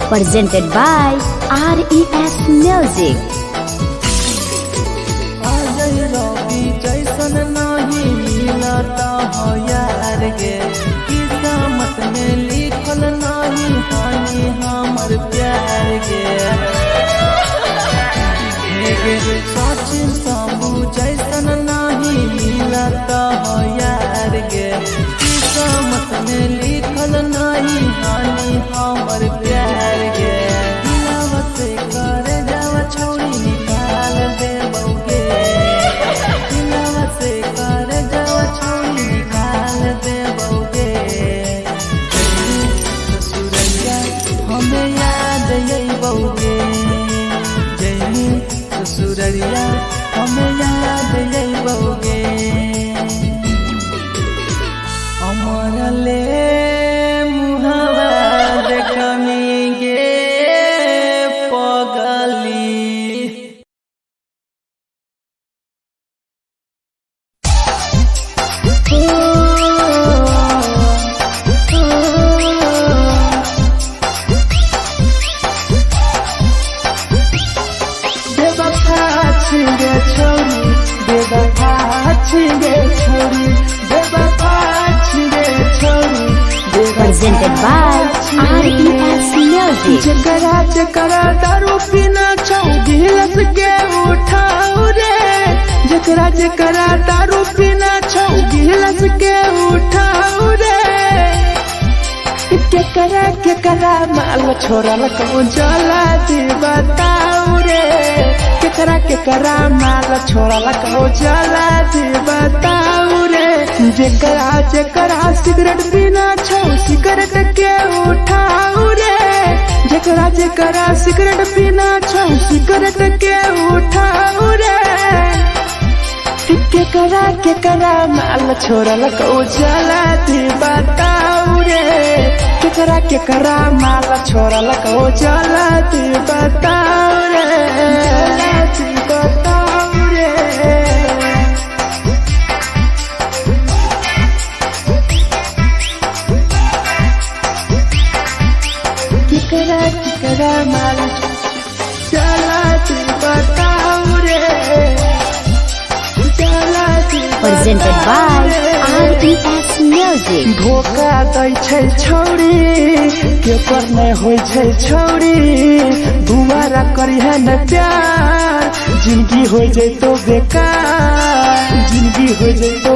Presented by RES Music. Ajay रवि जैसन नहीं मिलता हो यार गे किस्मत में लिखल नहीं हानि हमर प्यार गे सच सबू जैसन नहीं मिलता हो यार गे किस्मत में लिखल नहीं हानि हमर प्यार गे दिलवा से कर जावा छौड़ी छोरी बेवफा छिगे छोरी बेवफा छिगे छोरी Presented by RES Music. जकरा जकरा दारू पीना छौ गिलास के उठाओ रे जकरा जकरा दारू पीना छौ गिलास के उठाओ रे केकरा माल छोड़ल कहूँ जला दी बताओ रे केकरा माल छोड़ल कहूँ जला दी बताओ रे जकरा जकरा सिगरेट पीना छौ सिगरेट के उठाओ रे जकरा जकरा सिगरेट पीना छौ सिगरेट के उठाओ रे केकरा माल छोड़ल कहूँ जला दी बताओ रे केकरा माल छोड़ल कहूँ जला दी बताओ रे जला दी बताओ रे केकरा माल जला दी बताओ रे Presented by RES Music. धोखा दै छै छौरी केपर नै होइ छै छौरी दुबारा करिहे न प्यार जिंदगी हो जैतो बेकार जिंदगी हो जैतो